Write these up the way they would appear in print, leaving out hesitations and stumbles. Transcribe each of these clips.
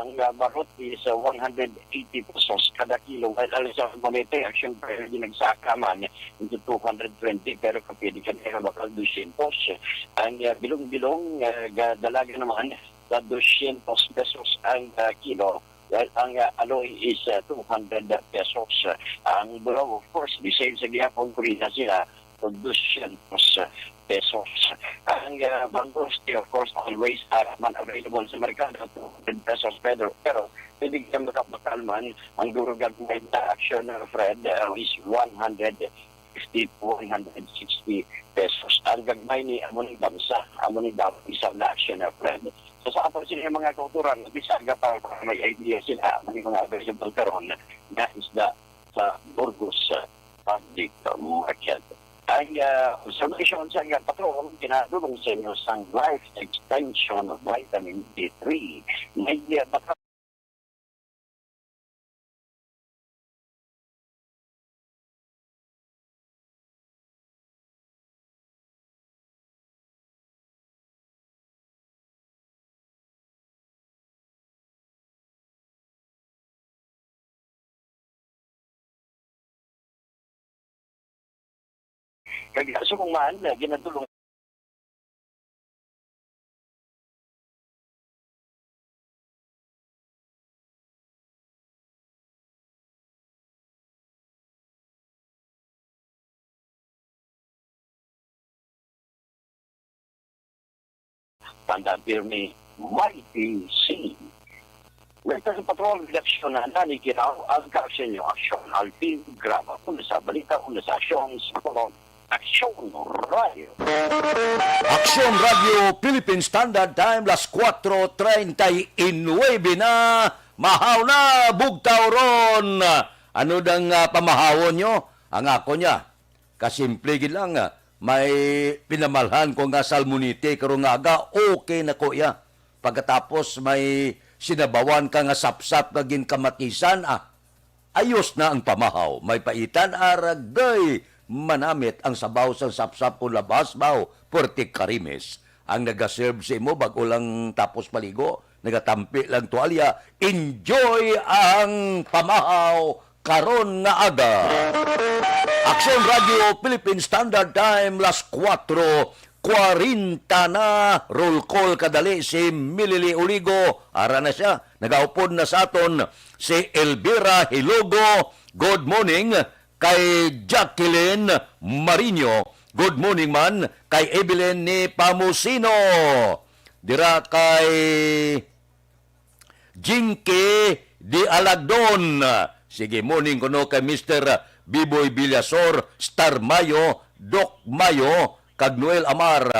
ang barot is 180 pesos kada kilo. While alis sa monete, action pero ginagsaka man into 220 pero kapili ka na bakal 200. Ang bilong-bilong dalaga naman sa 200 pesos ang kilo. Well, ang aloy is 200 pesos. Ang bulaw, of course, the same sa gihapon ko rin sila for 200 pesos. Ang bangos, of course, always man available sa merkado, 200 pesos pero pwede ka makapakalman ang durugag na action na Fred is 150 to 160 pesos. Ang gagmay ni Amoning Damsa, Amoning Damsa, isang na action na Fred. So sa ato sila yung mga kauturan, bisaga para may idea sila, may mga available karon na isda sa Burgos Public Market. Ang solution sa nga patron, kinadulong sa inyo sang life extension of vitamin D3. May baka kaya so kung maan na ginadulong tanda pirmi mighty sea. Wala sa patrol eleksyon na nanikiraw ang kaksyon yung aksyon alpin graba kung sa balita kung sa aksyon sa patrol Aksyon Radio. Aksyon Radio Philippine Standard Time las 4:39 na mahaw na bugtaw ron. Ano dang pamahawon nyo? Ang ako niya. Kasimple gid lang may pinamalhan ko nga salmonite karon nga aga okay na ko ya. Pagkatapos may sinabawan ka nga sapsap nga ginkamatisan ayos na ang pamahaw. May paitan aragay manamit ang sabaw sa sapsap kung labas baw, puerti karimes. Ang nagaserve sa imo, bago lang tapos paligo, nagatampi lang tuwalya, enjoy ang pamahaw karon nga aga. Aksyon Radio Philippine Standard Time, las 4:40 na, roll call kadali si Milili Uligo, ara na siya, nagaupod na sa aton si Elvira Hilogo, good morning. Kay Jacqueline Marino, good morning man. Kay Evelyn ni Pamusino, dira kay Jinky Di Alagdon. Sige, morning kuno kay Mr. Biboy Villasor, Star Mayo, Doc Mayo, kag Noel Amar,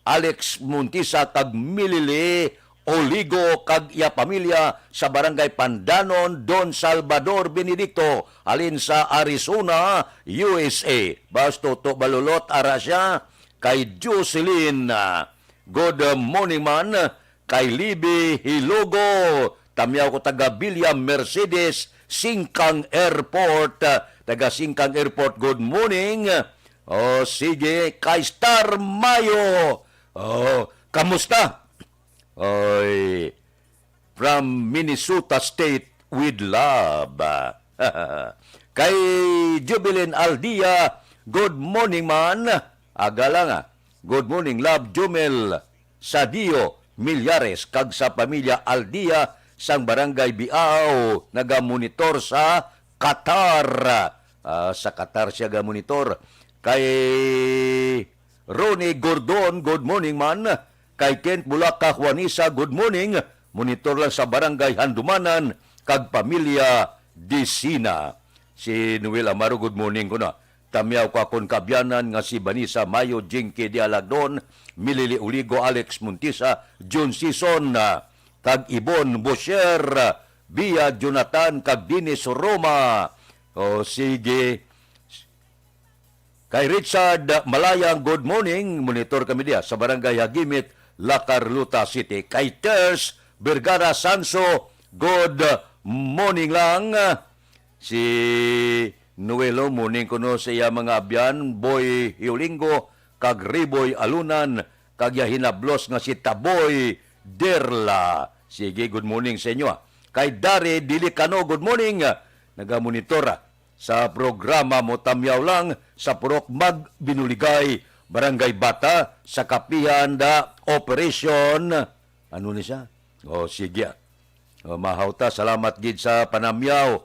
Alex Muntisa, kag Milili Oligo kag iya pamilya sa Barangay Pandanon, Don Salvador Benedicto, alin sa Arizona, USA. Basto to balulot ara siya kay Jocelyn. Good morning man kay Libby Hilogo. Tamyaw ko taga William Mercedes, Singkang Airport. Taga Singkang Airport, good morning. Sige, kay Star Mayo. Kamusta? Oy, from Minnesota State with love. Kay Jubilin Aldia, good morning man. Aga lang good morning love Jumel Sadio Milyares kag sa pamilya Aldia sang Barangay Biao nagamonitor sa Qatar. Sa Qatar siya gamonitor. Kay Ronnie Gordon, good morning man. Kay Kent Bulaka Juanisa, good morning. Monitor lang sa Barangay Handumanan, kag pamilya Disina. Si Noel Amaro, good morning ko na. Tamyaw ko akong kabyanan nga si Vanessa Mayo, Jinky Di Alagdon, Milili Uligo, Alex Muntisa, John Sison, kag Ibon Bosher, Bia Jonathan, kag Dinis Roma. Sige. Kay Richard Malayang, good morning. Monitor kami diya sa Barangay Hagimit, La Carlota City. Kay Ters Vergara Sanso, good morning lang. Si Noelo, morning ko no sa iya mga abyan, Boy Hiulingo, kag Riboy Alunan, kag ya hinablos nga si Taboy Derla. Sige, good morning sa inyo. Kay Dare Dilicano, good morning. Nagamonitor sa programa mo tamyaw lang sa Purok Magbinuligay, Barangay Bata, sa Kapihan da Operation. Ano ni siya? Sige. Mahauta, salamat gid sa panamyaw.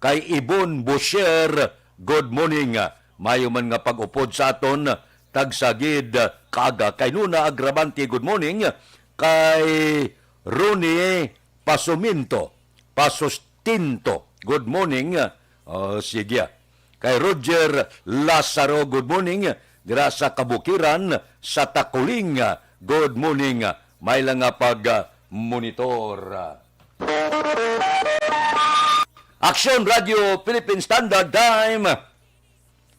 Kay Ibon Bosher, good morning. Mayo man nga pag-upod sa aton, tagsagid kaga. Kay Nuna Agravante, good morning. Kay Ronnie Pasustinto, good morning. Sige. Kay Roger Lazaro, good morning. Dira sa Kabukiran, sa Takuling, good morning. May lang nga pag-monitor. Action Radio Philippine Standard Time.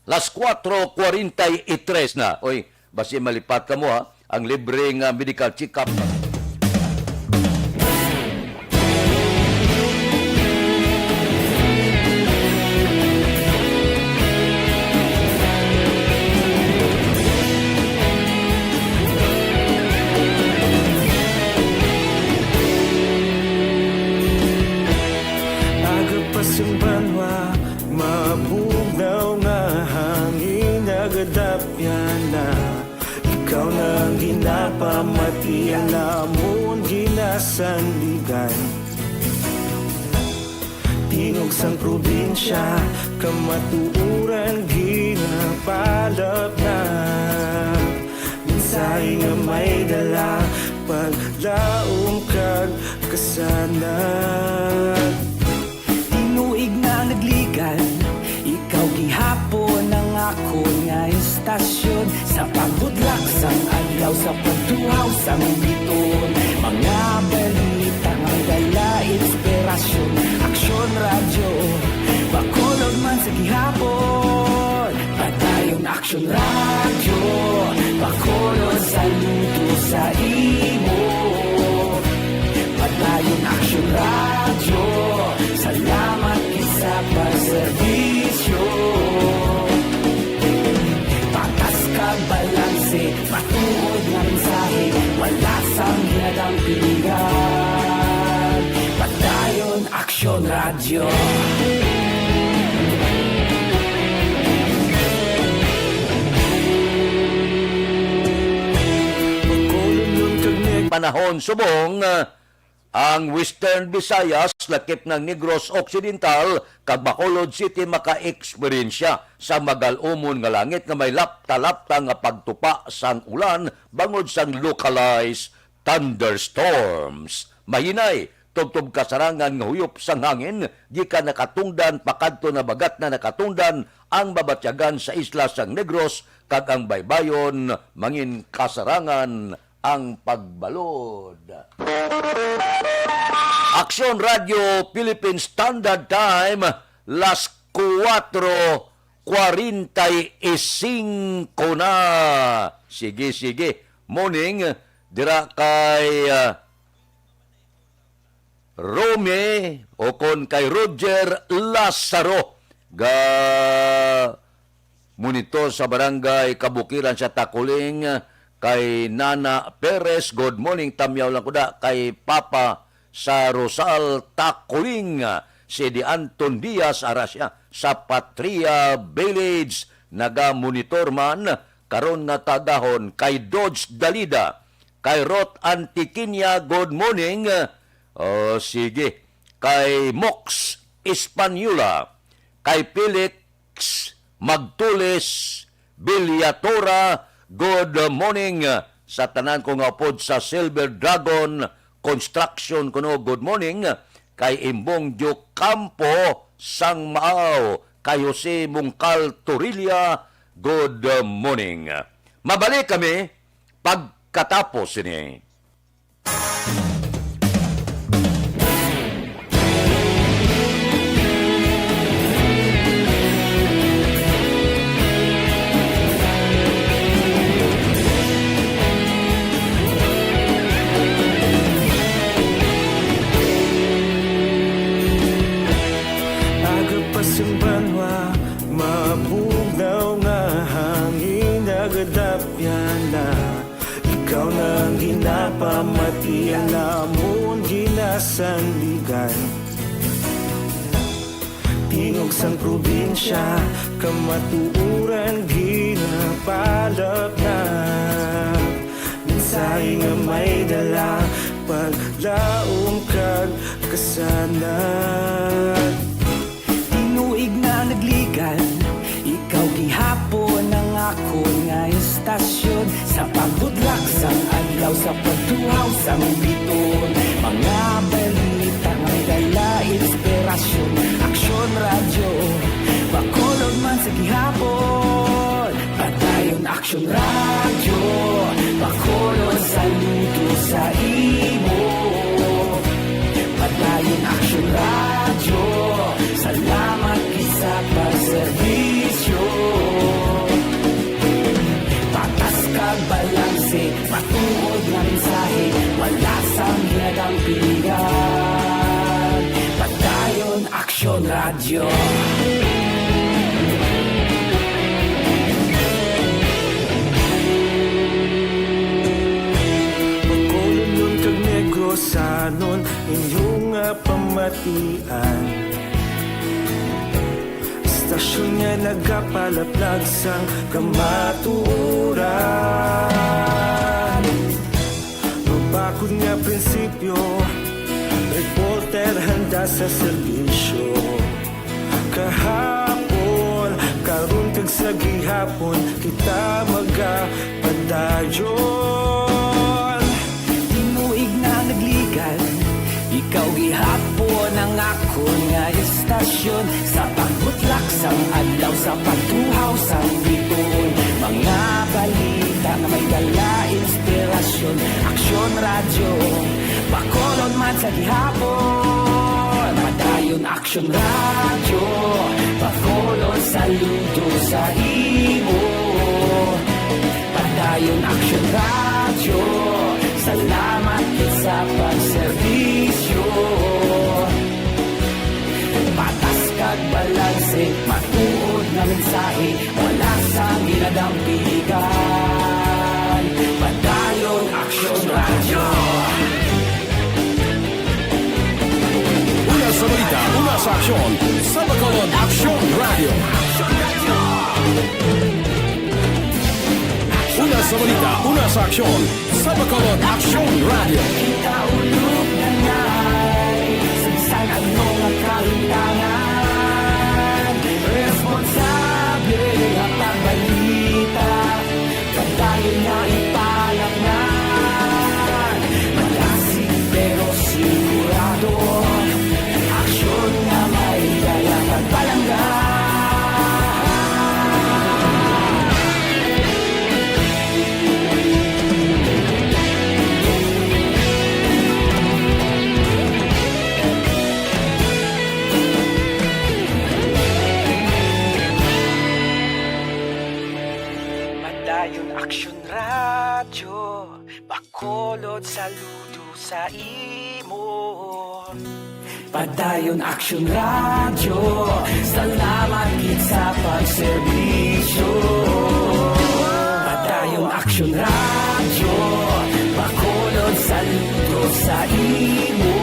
Las 4:43 na. Oy, basi malipat ka mo ang libreng medical check-up. Sumbanwa, mabugnaw nga hangin nagadapyan na. Ikaw na ang ginapamatian namon ginasandigan. Tingog sang probinsya, kamatuuran ginapalap na. Minsay nga may dala, paglaom kag kasanag. Nagligan, ikaw gihapon ang ako nga istasyon sa pagbudlak sang adlaw sa pagtuhaw sang biton. Mga balita nga dala inspirasyon, Aksyon Radio bakolog man sa gihapon. Padayon Aksyon Radio bakolog sa luto sa imo. Padayon Aksyon Radio, salamat sa pagserbisyo. Patas kag balanse, matuod nga mensahe, wala sang hinadang pilihan. Padayon Aksyon Radio. Panahon subong, ang Western Visayas, lakip ng Negros Occidental, kag Bacolod City maka-eksperyensya sa magalumon nga langit nga may lapta-lapta nga pagtupa sang ulan bangod sang localized thunderstorms. Mahinay, tubtob kasarangan nga huyop sang hangin, gikan nakatungdan pakadto na bagat na nakatungdan ang babatyagan sa isla sang Negros, kag ang baybayon mangin kasarangan ang pagbalod. Aksyon Radio Philippine Standard Time, las 4:45 na. Sige. Morning, dira kay Rome o kon kay Roger Lazaro ga monitor sa barangay Kabukiran sa Takuling. Kay Nana Perez, good morning. Tamyaw lang ko da. Kay Papa sa Rosal Takuling, si Di Anton Diaz Arasya sa Patria Village, naga-monitor man karon nga tagahon. Kay Dodge Dalida, kay Rot Antiquinia, good morning. Sige. Kay Mox Espanola, kay Felix Magtules Villatora, good morning. Sa tanan ko nga pod sa Silver Dragon Construction kuno, good morning. Kay Imbong Dio Campo Sang Maaw, kay Jose Mungkal Torilla, good morning. Mabalik kami pagkatapos ini. Sumbanwa, mabugnaw nga nagadapyan na. Ikaw na ang ginapamatian na kabataan. Tingog sang probinsya, kamatuuran ginapalap na. Minsay nga may dala, paglaom kag kasanat. Tinuig na nagligan, ikaw gihapon ang ako nga istasyon. Sa pagbudlak sang adlaw, sa pagtuhaw sang biton. Mga balita nga may dala inspirasyon. Aksyon radyo, bakolod man sa gihapon. Padayon aksyon radyo, bakolod saludo sa imo. Padayon aksyon radyo, salamat sa pagserbisyo. Patas kag balanse, matuod nga mensahe, wala sang ginadang pilihan. Padayon aksyon radyo. Bakolod nun kag Negrosanon, inyong nga pamatian. Stasyon nga nagapalaplag sang kamatuuran. Mabakod nga prinsipyo, reporter handa sa serbisyo. Kahapon, karon kag sa gihapon, kita magapadayon. Tinuig na nagligan, ikaw gihapon ang ako nga istasyon. Sa pagbutlak sang adlaw, sa pagtuhaw sang biton. Mga balita na may dala inspirasyon. Aksyon radyo, bakolod man sa gihapon. Padayon aksyon radyo, bakolod saludo sa imo. Padayon aksyon radyo, salamat sa pagserbisyo. Patas kag balanse, matuod na mensahe, wala sang ginadang piligan. Padayon aksyon radyo. Una sa balita, una sa aksyon, sa Bacolod Aksyon Radio. Una sa balita, una sa aksyon, sa Bacolod Aksyon Radio. Kita ulog na ngay, sagsang ano nga kalintangan. Responsable ang pagbalita, pagdayon na ipalaknan. Malasig pero sigurado, aksyon na may dala pagpalanggan. Padayon aksyon radyo, bakolod saludo sa imo. Padayon aksyon radyo, salamat gid sa pagserbisyo. Padayon aksyon radyo, bakolod saludo sa imo.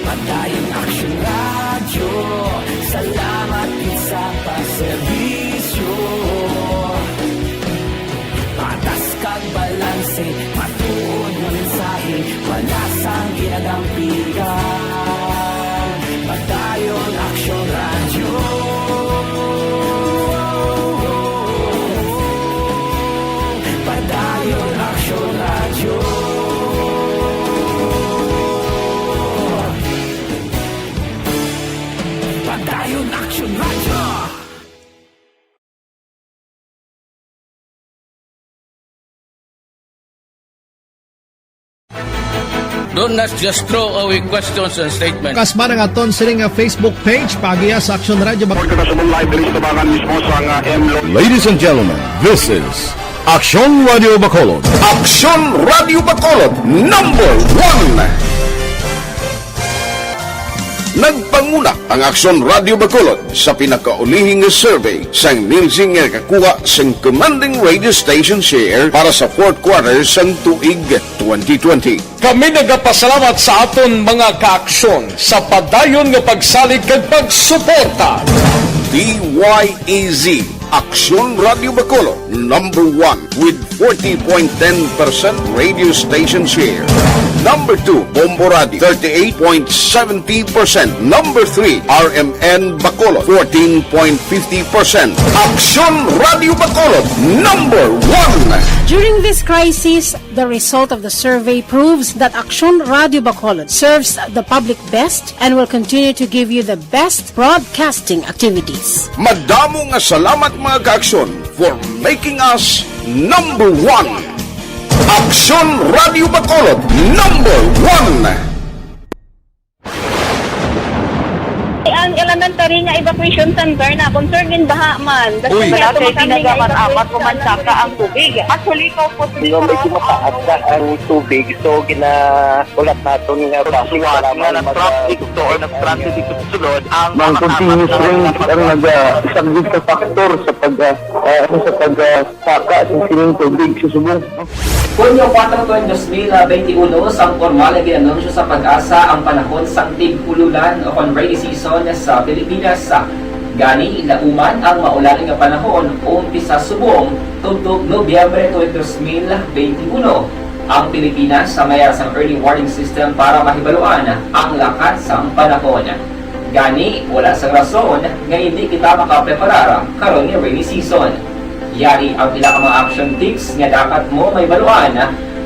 Padayon aksyon radyo, salamat gid sa pagserbisyo. Patas kag balanse, matuod nga mensahe, wala sang ginadang piligan. Padayon aksyon radyo. Padayon aksyon radyo. Padayon aksyon radyo. Do not just throw away questions and statements. Kasma ng aton sining nga Facebook page pagiya sa Aksyon Radio. Ladies and gentlemen, this is Aksyon Radio Bacolod. Aksyon Radio Bacolod, #1. Nagpanguna ang Aksyon Radio Bacolod sa pinakaulihing survey sang Nielsen nga kakuha sang commanding radio station share para sa fourth quarter sang tuig 2020. Kami nagapasalamat sa aton mga kaaksyon sa padayon nga pagsalig kag pagsuporta. DYEZ Aksyon Radio Bacolod, number 1 with 40.10% radio station share. Number 2, Bombo Radio, 38.70%. Number 3, RMN Bacolod, 14.50%. Aksyon Radio Bacolod, number 1. During this crisis, the result of the survey proves that Aksyon Radio Bacolod serves the public best and will continue to give you the best broadcasting activities. Madamo nga salamat mga kaaksyon for making us number 1. Aksyon Radio Bacolod, number 1. Ang elementary nga evacuation center na concern din baha man. Uy, kaya pinagamat-amat kumansaka ang tubig. Actually, ikaw po Yung medyo mataas na ang tubig, so ulat natin nga pasiwag nga nag-traffic to or nag-transit dito sa sulod ang mga continuous rains ang nag-subject sa factor sa pagsaka sa sining tubig sa subong. Hunyo 4 2021, sang formal na ginanunsyo sa Pag-asa ang panahon sa tig-ululan o rainy season sa Pilipinas. Gani, lauman ang maulaling nga panahon umpisa subong tugtog Nobyembre 2021. Ang Pilipinas sa mayroon sang early warning system para mahibaluan ang lakat sa panahon. Gani, wala sa rason nga hindi kita makapreparar karon nga rainy season. Yari ang pila ka mga action tips nga dapat mo may baluan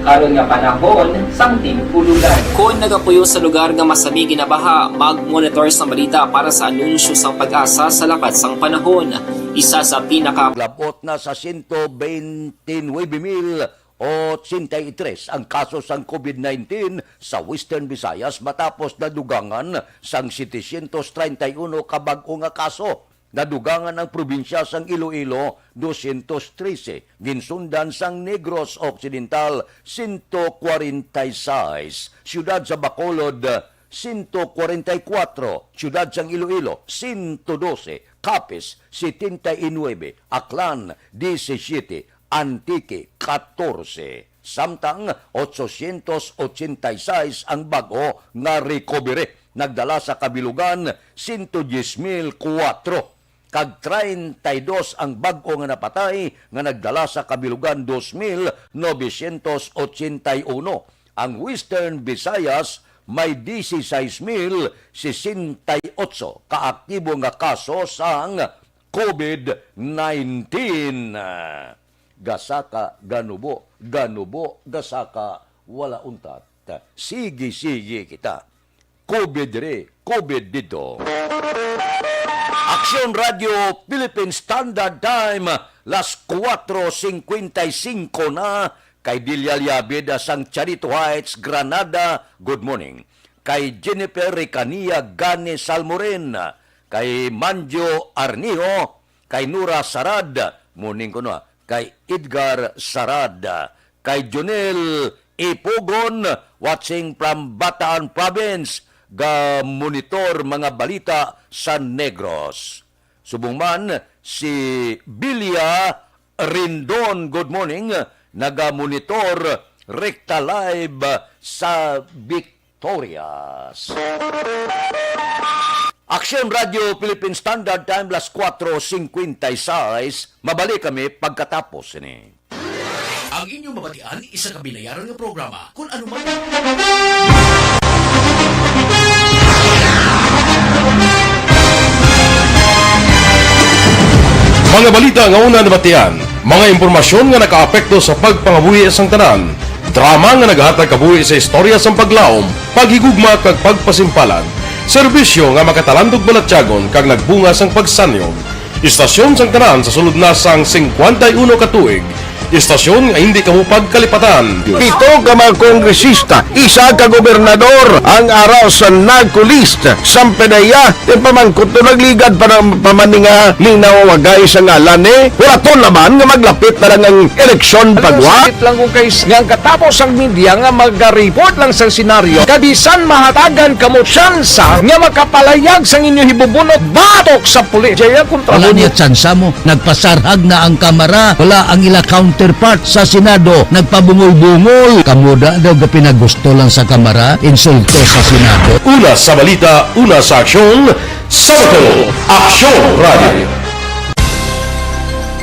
karon nga panahon sang tig-ululan. Kung nagapuyo sa lugar nga masami ginabaha, mag-monitor sa balita para sa anunsyo sang Pag-asa sa lakat sang panahon. Isa sa Labot na sa 129,083 ang kaso sang COVID-19 sa Western Visayas matapos nadugangan sang 731 kabag-o nga kaso. Nadugangan ang probinsya sang Iloilo 213, ginsundan sang Negros Occidental 146, siyudad sa Bacolod 144, siyudad sang Iloilo 112, Capiz 79, Aklan 17, Antique 14. Samtang 886 ang bago nga recovery. Nagdala sa kabilugan 110,004. Kag 32 ang bag-o nga napatay nga nagdala sa kabilugan 2,981. Ang Western Visayas may 16,068 kaaktibo nga kaso sang COVID-19. Gasaka ganubo, gasaka wala untat. Sige kita. COVID re, COVID dito. Aksyon Radio Philippine Standard Time, las 4:55 na. Kay Delia Liabeda sang Charito Heights, Granada, good morning. Kay Jennifer Recania Gane Salmoren, kay Manjo Arniho, kay Nura Sarad, morning ko na, kay Edgar Sarad, kay Jonel Ipogon, watching from Bataan Province, ga monitor mga balita sa Negros. Subong man si Bilia Rindon, good morning, naga-monitor Rekta Live sa Victorias. Aksyon Radio Philippine Standard Time, las 4:56. Mabalik kami pagkatapos ini. Ang inyong mabatian, isa ka binayaran ng programa. Kung ano man... Mga balita nga una nabatian, mga impormasyon nga nakaapekto sa pagpangabuhi sang tanan, drama nga naghatag kabuhi sa istorya sang paglaom, paghigugma kag pagpasimpalan, serbisyo nga makatalandog balatyagon kag nagbunga sang pagsanyog, istasyon sang tanan sa sulod na sang 51 ka tuig, Istasyon nga hindi kamupag kalipatan. Pito ka mga kongresista, isa ka gobernador ang araw sa nagkulist sa pedaya di pamangkot to nagligad para pamaninga linaw wagay sa ngalan wala to naman nga maglapit na lang ang eleksyon pagwa. Sakit lang kung guys, nga katapos ang media nga mag-report lang sa senaryo, kabisan mahatagan kamo tsansa nga makapalayag sa inyo hibubunot batok sa pulis. Jaya kontra Wala mo. niya tsansa mo. Nagpasarhag na ang kamara. Wala ang ila counterpart sa Senado. Nagpabungol-bungol. Kamuda daw ga pinagusto lang sa kamara. Insulto sa Senado. Una sa balita, una sa aksyon, sa Bacolod, Aksyon Radio.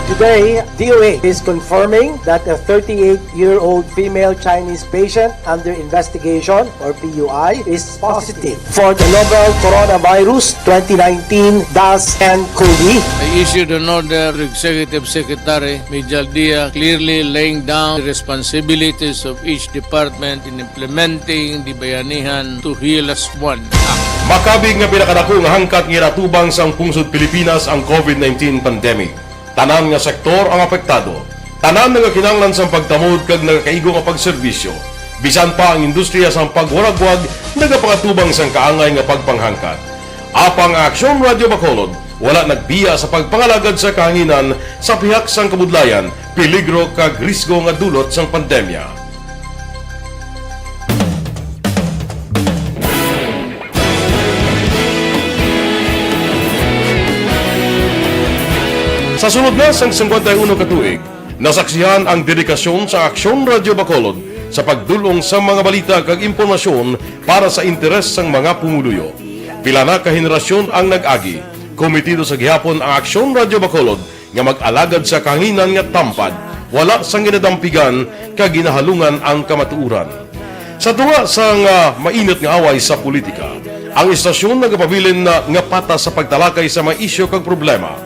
Today, DOA is confirming that a 38-year-old female Chinese patient under investigation, or PUI, is positive for the novel coronavirus 2019 DAS-CoV. I issued an order to Executive Secretary Mijal Dia clearly laying down the responsibilities of each department in implementing the Bayanihan to Heal as One Act. Makabig nga pinakadako nga hangkat nga natubang sang pungsod Pilipinas ang COVID-19 pandemic. Tanan nga sektor ang apektado. Tanan nga kinahanglan sang pagtamod kag nagakaigo nga pagserbisyo. Bisan pa ang industriya sang pagwaragwag nagapangatubang sang kaangay nga pagpanghangkat. Apang Aksyon Radio Bacolod wala nagbiya sa pagpangalagad sa kahanginan sa pihak sang kabudlayan, peligro kag risgo nga dulot sang pandemya. Sa sunod na sang 51 katuig, nasaksihan ang dedikasyon sa Aksyon Radio Bacolod sa pagdulong sa mga balita kag impormasyon para sa interes sang mga pumuluyo. Pila na ka henerasyon ang nag-agi, komitido sa gihapon ang Aksyon Radio Bacolod nga mag-alagad sa kanginan nga tampad, wala sang ginadampigan kag ginahalungan ang kamatuuran. Sa tunga sang mainit nga away sa politika, ang istasyon nagapabilin na nga patas sa pagtalakay sa mga isyu kag problema.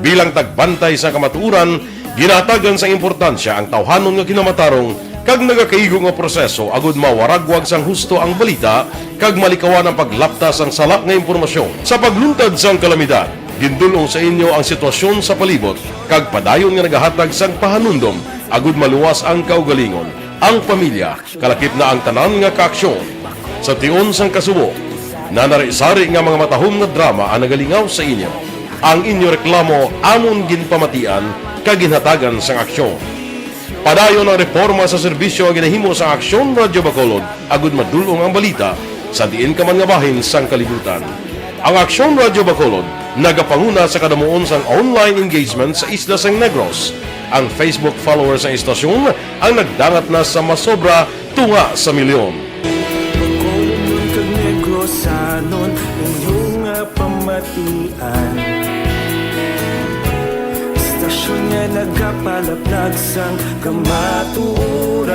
Bilang tagbantay sa kamatuuran, ginatagan sa importansya ang tawhanon nga kinamatarong kag nagakaigo nga proseso agud mawaragwag sang husto ang balita kag malikawan ang paglaptas ang sala nga impormasyon. Sa pagluntad sang kalamidad, gindulong sa inyo ang sitwasyon sa palibot kag padayon nga nagahatag sang pahanundom agud maluwas ang kaugalingon, ang pamilya, kalakip na ang tanan nga kaaksyon. Sa tion sang kasubo, nanari-sari nga mga matahom nga drama ang nagalingaw sa inyo. Ang inyo reklamo amon ginpamatian kaginhatagan sang aksyon. Padayon ang reforma sa serbisyo ang ginahimo sa Aksyon Radio Bacolod agud madulong ang balita sa diin ka man nga bahin sang kalibutan. Ang Aksyon Radio Bacolod nagapanguna sa kadamuon sang online engagement sa isla sang Negros. Ang Facebook followers sa istasyon ang nagdangat na sa masobra tunga sa milyon. Bacolod kag Negros sanon inyong pamatian. Istasyon nga nagapalaplag sang kamaturan.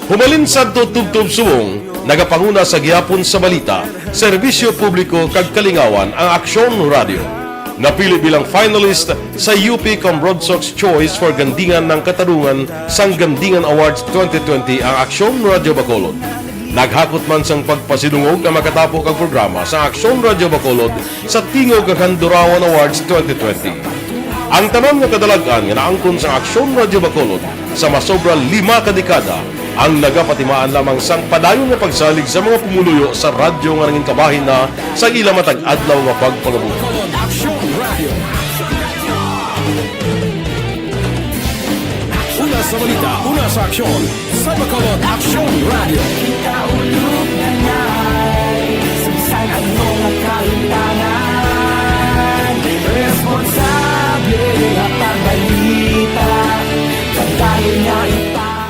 Humalin sa tutubtub suwong, nagapanguna sa gihapon sa balita, serbisyo publiko kag kalingawan ang Aksyon Radio. Napili bilang finalist sa UP Combrodsok's Choice for Gandingan ng Katarungan sang Gandingan Awards 2020 ang Aksyon Radio Bacolod. Naghakot man sang pagpasidungog ang makatapo kang programa sa Aksyon Radio Bacolod sa Tingog kag Handurawan Awards 2020. Ang tanan nga kadalagan nga naangkon sa Aksyon Radio Bacolod sa masobra 5 ka dekada ang nagapatimaan lamang sang padayon nga pagsalig sa mga pumuluyo sa radyo nga nanging kabahin na sa ila matag adlaw nga pagpangabuhi. Una sa balita, una sa aksyon, sa Bacolod Aksyon Radio. Ikaulog na na'y sumsan ang mga kaintangan. Responsable at pagbalita, pagkain na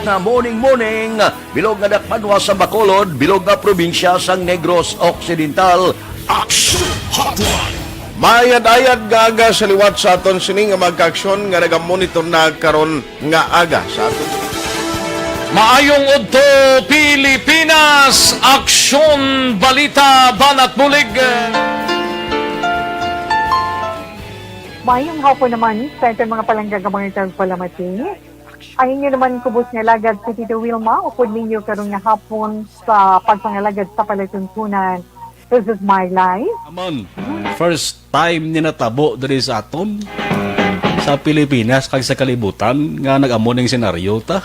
Na morning, bilog nga dakpanwa sa Bacolod, bilog nga probinsya sang Negros Occidental. Aksyon Hotline. Mayad-ayad nga aga sa liwat sa aton sini nga magka-aksyon nga nagamonitor na karon nga aga sa aton. Maayong udto Pilipinas, Aksyon Balita Banat Bulig. Mayong hapon naman sa ito mga palangga mga tagpalamati. Ang inyo naman kubos nga lagad sa Tito Wilma, upod ninyo karong nga hapon sa pagpangalagad sa palatuntunan. This is my life. Amon, first time ni natabo dari sa aton. sa Pilipinas kag sa kalibutan nga nag-amo ning senaryo ta.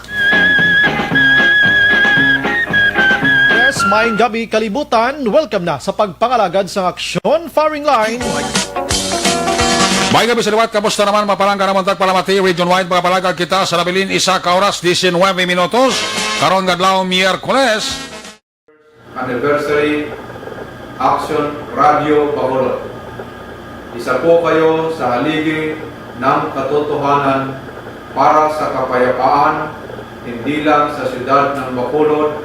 Yes, maayong gabi kalibutan. Welcome na sa pagpangalagad sa Aksyon Firing Line. May gabi sa liwat, kamusta naman mapalangga naman tagpalamati, region-wide mga palagag kita sa labilin isa ka oras, 19 minutos, karon gadlaw Miyerkules. Anniversary Action Radio Bacolod. Isa po kayo sa haligi ng katotohanan para sa kapayapaan, hindi lang sa siyudad ng Bacolod,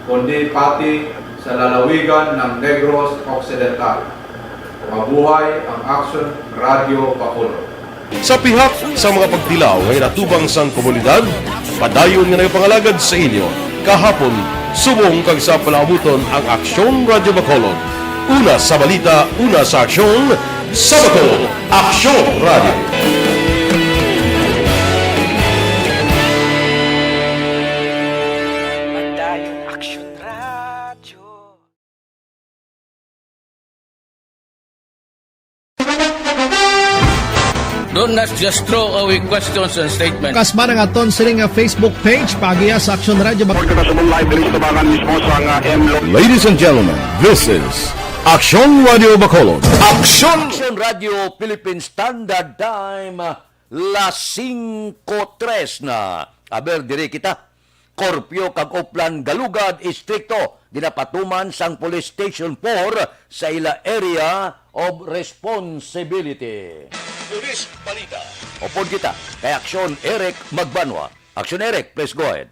kundi pati sa lalawigan ng Negros Occidental. Mabuhay ang Action Radio Bacolod. Sa pihak sa mga pagtilaw ngay natubang sang komunidad, padayon nga nagapangalagad sa inyo. Kahapon, subong kag sa palabuton ang Aksyon Radio Bacolod. Una sa balita, una sa aksyon, sa Bacolod, Aksyon Radio. Do not just throw away questions and statements. Kasma ng aton siling nga Facebook page pagiya sa Aksyon Radio Bacolod. Ladies and gentlemen, this is Aksyon Radio Bacolod. Aksyon Radio Philippine Standard Time, las 5:03 na. Aber diri kita. Korpyo kag Oplan Galugad Istrikto dinapatuman sang Police Station 4 sa ila area of responsibility. Police Balita. Upod kita kay Aksyon Eric Magbanwa. Aksyon Eric, please go ahead.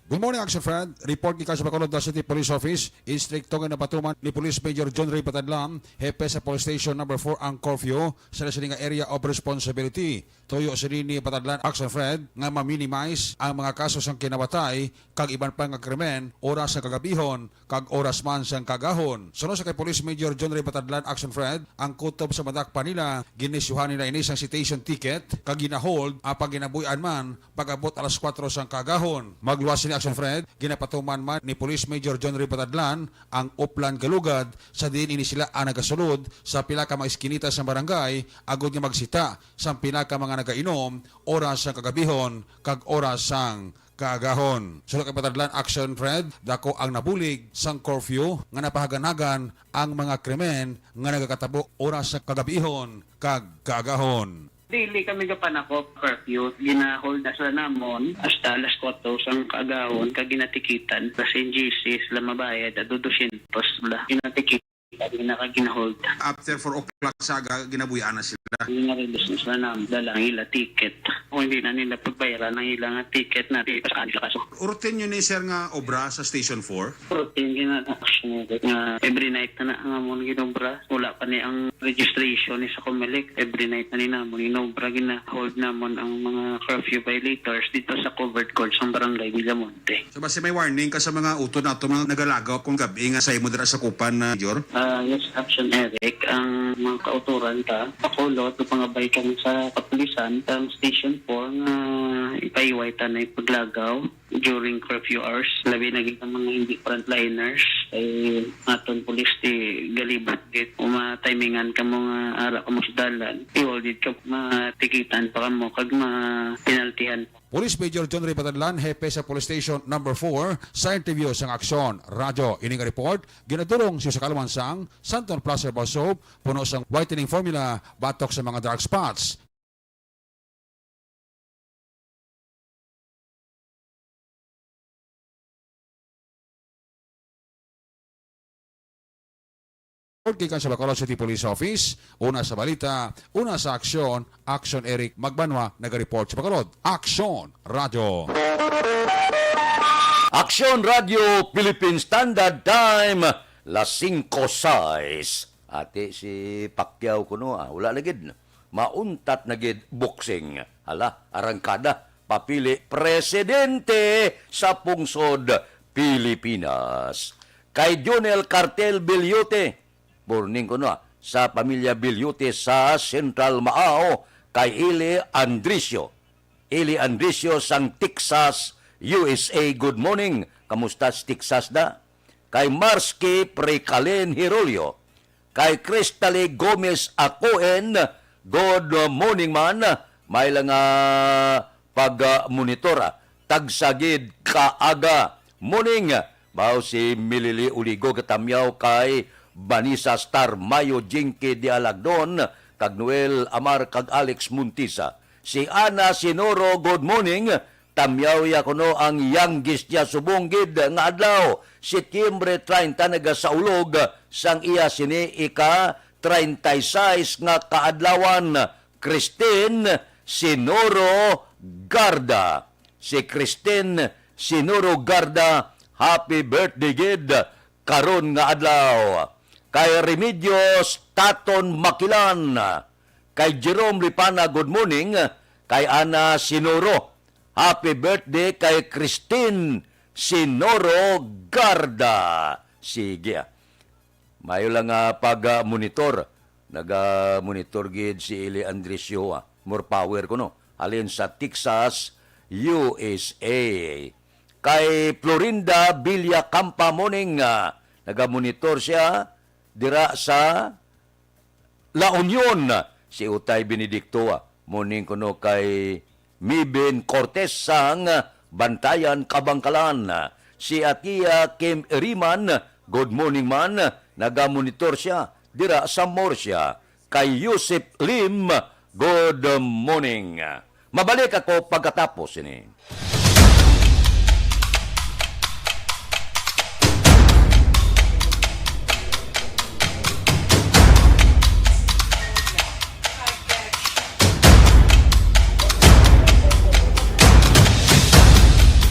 Good morning, Action Friend. Report ni sa Bacolod City Police Office. Instrikto nga napatuman ni Police Major John Ray Patadlam, hepe sa Police Station number 4 ang curfew sa nga area of responsibility. Tuyo sa ni Patadlan, Action Friend, nga ma-minimize ang mga kaso sang kinabatay kag iban pa nga krimen, oras sa kagabihon, kag oras man sang kagahon. Sunod sa kay Police Major John Ray Patadlan, Action Friend, ang kutob sa madakpa nila, ginisyuhan nila inis ang citation ticket, kag ginahold, apag ginabuyan man, pag-abot alas 4 sang kagahon. Magluwas ni Action Fred, ginapatuman man ni Police Major John Ray Patadlan ang Oplan Galugad sa din ini sila ang nagasulod sa pila ka mga iskinita sa barangay agod nga magsita sa pila ka mga nagainom oras sang kagabihon kag oras sang kaagahon. Sulod kay Patadlan, Action Fred, dako ang nabulig sang curfew nga napahaganagan ang mga krimen nga nagakatabo oras sa kagabihon kag kaagahon. Dili kami gapanako curfew, gina-hold na sa namon hasta alas 4 sang kaagahon kag ginatikitan sa GC sila mabayad at 200 la ginatikitan gina-hold. After 4 o'clock saga, ginabuyan na sila. Gina-release na sila na dalang ila ticket. O hindi na nila pagbayaran ng ilang ticket na di pa sa kanila kaso. Routine yun ni sir nga obra sa Station 4? Routine gina-action nga every night na amon ginobra. Wala pa ni ang registration ni sa Comelec. Every night na ni namon ginobra, gina-hold namon ang mga curfew violators dito sa covered courts ng barangay Villamonte. So basta may warning ka sa mga utod na ito mga nagalagaw kung gabi nga sa imo dira sa kupan na Jor? Yes, Action Eric, ang mga kauturan ta, pakulot, pangabay kami sa kapulisan, ang Station 4 nga ipaiway ta na ipaglagaw during curfew hours. Labi naging ang mga hindi frontliners ay aton pulis ti galibot dit. Umatimingan ka mo nga ara ka mo sa dalan. I-hold it ka matikitan pa ka mo kag ma-penaltihan. Police Major John Ray Patadlan, hepe sa Police Station number 4 sa interview sang Aksyon Radio. Ining report, ginadurong siya sa Kalamansang, Santon Plaza Soap, puno sang whitening formula, batok sa mga dark spots. Kikan sa Bacolod City Police Office, una sa balita, una sa aksyon, Action Eric Magbanwa, nag-report sa Bacolod. Aksyon Radio. Aksyon Radio Philippine Standard Time, las 5:06. Ate si Pacquiao kuno, wala lagid. Mauntat nagid boxing. Hala, arangkada, papili presidente sa pungsod Pilipinas. Kay Jonel Cartel Bilyute, morning ko na, sa pamilya Bilyute sa Central Maao, kay Ili Andricio. Ili Andricio sang Texas, USA. Good morning. Kamusta sa Texas da? Kay Marsky Precalen Hirolio. Kay Cristale Gomez Acoen, good morning man. may lang pag-monitor tagsagid kaaga morning bao si Milili Uligo katamyaw kay Vanessa Star Mayo Jinky di Alagdon kag Noel Amar kag Alex Muntisa. Si Ana Sinoro, good morning. Tamyaw ya kuno ang youngest niya subonggid nga adlaw. Setyembre 30 naga sa ulog sang iya sini ika 36 nga kaadlawan. Christine Sinoro Garda. Si Christine Sinoro Garda, happy birthday gid karon nga adlaw. Kay Remedios Taton Makilan, kay Jerome Lipana, good morning. Kay Ana Sinoro, happy birthday. Kay Christine Sinoro Garda. Sige. Mayo lang pag-monitor. Nag-monitor gid si Eli Andresio. More power ko no. Alin sa Texas, USA. Kay Florinda Villa Campa morning. Nag-monitor siya dira sa La Union. Si Utay Benedicto morning kuno kay Miben Cortez sang Bantayan Kabangkalan. Si Atia Kim Riman, good morning man. Naga-monitor siya dira sa Morsia. Kay Yusuf Lim, good morning. Mabalik ako pagkatapos ini.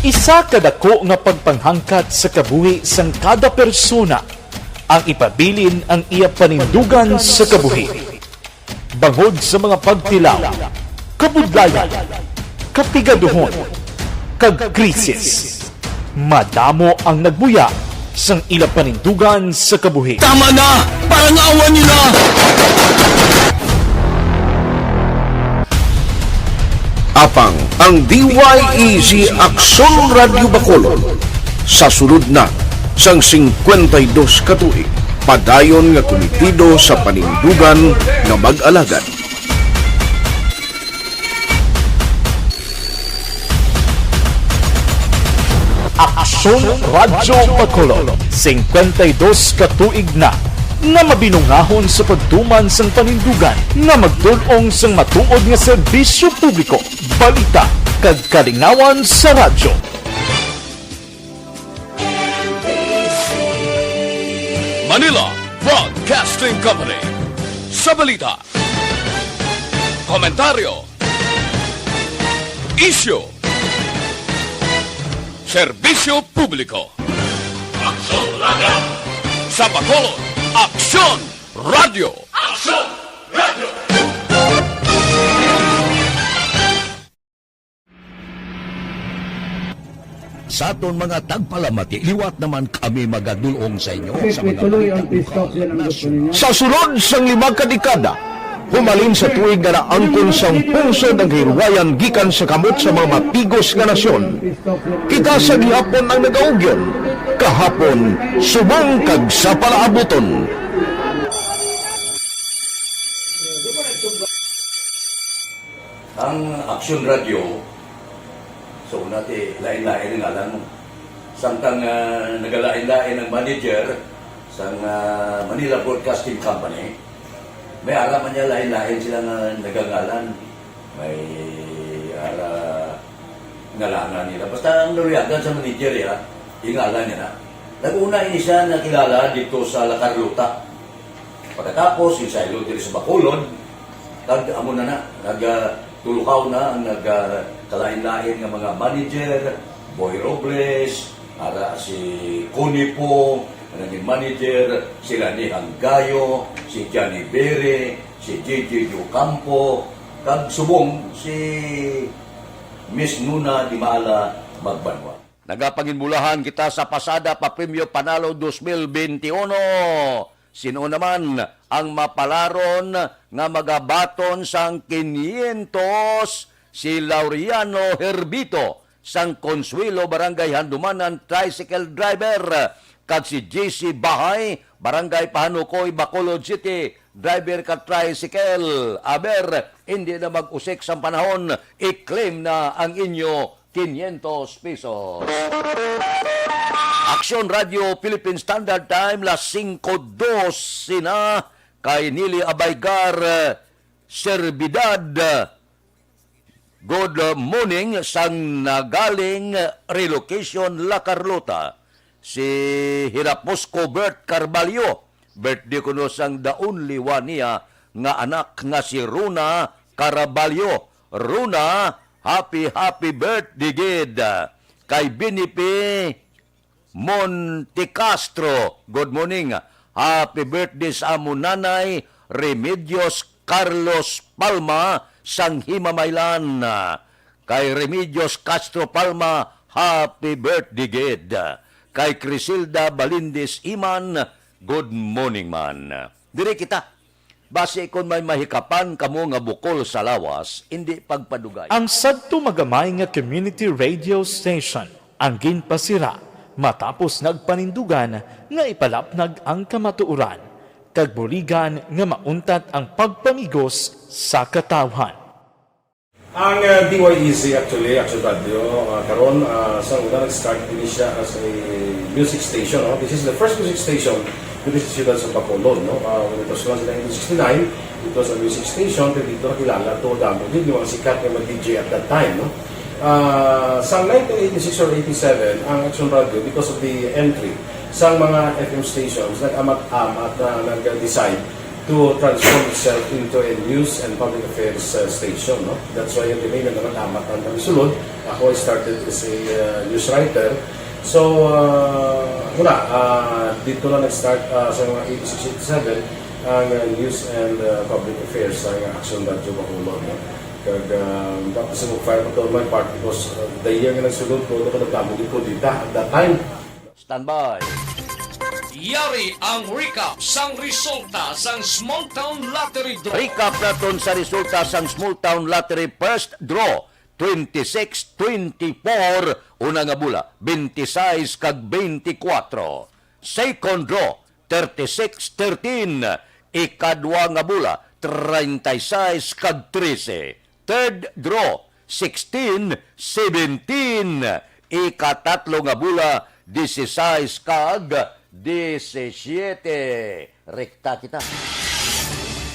Isa kadako nga pagpanghangkat sa kabuhi sang kada persona ang ipabilin ang iya panindugan sa kabuhi. Bangod sa mga pagtilaw, kabudlayan, kapigaduhon, kag krisis. Madamo ang nagbuya sang ila panindugan sa kabuhi. Tama na! Parang awan niyo na! Apang ang DYEZ Aksyon Radio Bacolod sa sulod na sang 52 katuig padayon nga komitido sa panindugan nga mag-alagad. Aksyon Radio Bacolod 52 katuig na nga mabinungahon sa pagtuman sang panindugan nga magdulong sang matuod nga serbisyo publiko, balita kag kalingawan sa radyo. Manila Broadcasting Company. Sa balita, komentaryo, isyu, serbisyo publiko. Aksyon Radio! Sa Bacolod, Aksyon Radio! Aksyon Radio! Sa aton mga tagpalamati, liwat naman kami magadulong sa inyo sa mga Sa sulod sang 5 kadekada, humalin sa tuig nga naangkon sang pungsod ang hirwayan gikan sa kamot sa mga mapigos nga nasyon. Kita sa gihapon ang nagaugyon, kahapon subong kag sa palaabuton. Ang Aksyon Radio, so nati lain-lain nga lang. Samtang nagalain-lain ang manager sa Manila Broadcasting Company, may araman niya lain-lain sila nga nagangalan. May ngalangan nila. Basta ang naruyagan sa manager ya, ingalan niya na. Nag-una siya nakilala dito sa La Carlota. Pagkatapos, yung sa ilo dito sa Bacolod, amo na nagtulukaw na ang nagkalain-lain ng mga manager, Boy Robles, si Conipo, naging manager, sila ni Hanggayo, si Johnny Bere, si J.J. Ocampo, kag subong si Miss Nuna Di Maala Magbanwa. Nagapanginmulahan kita sa pasada pa Premyo Panalo 2021. Sino naman ang mapalaron nga magabaton sang 500 si Laureano Herbito sang Consuelo Barangay Handumanan tricycle driver kag si JC Bahay Barangay Pahanukoy Bacolod City driver ka tricycle, aber hindi na mag-usik sa panahon, i-claim na ang inyo 500 pesos. Aksyon Radio Philippine Standard Time, las 5:12 na, kay Nili Abaygar, Servidad. Good morning, sang nagaling relocation La Carlota. Si Hiraposco Bert Carvalho, birthday ko no sang the only one niya, nga anak nga si Runa Carvalho. Runa, happy birthday gid. Kay Binipi Montecastro, good morning. Happy birthday sa among nanay Remedios Carlos Palma sang Himamaylan. Kay Remedios Castro Palma, happy birthday gid. Kay Crisilda Balindis Iman, good morning man. Diri kita, base kung may mahikapan kamo nga bukol sa lawas, hindi pagpadugay. Ang sadto magamay nga community radio station ang ginpasira matapos nagpanindugan nga ipalapnag ang kamatuuran kag buligan nga mauntat ang pagpamigos sa katawhan. Ang DYEZ actually, Action Radio, karon sa una nag-start din siya as a music station. No? This is the first music station dito sa siyudad sa Bacolod. No? When it was launched in 1969, it was a music station. Pero dito nakilala to damo din yung mga sikat na mag-DJ at that time. No? Sa 1986 or 87, ang Action Radio, because of the entry sa mga FM stations, nag-amat-amat na nag-decide to transform itself into a news and public affairs station. No? That's why yung name na naman amat ang sulod. Ako I started as a news writer. So, dito na nag-start sa mga 86-87 ang news and public affairs sa Action Radio Bacolod. No? Tapos mag-fire ko to my part because the year nga nagsulod ko, ito nagdamo din ko dito at that time. Stand by. Yari ang recap sang resulta sang Small Town Lottery Draw. Recap naton sa resulta sang Small Town Lottery First Draw 26-24, una nga bula 26 kag 24. Second Draw 36-13, ikadwa nga bula 36 kag 13. Third Draw 16-17, ikatatlo nga bula 16 kag 17. Rekta kita.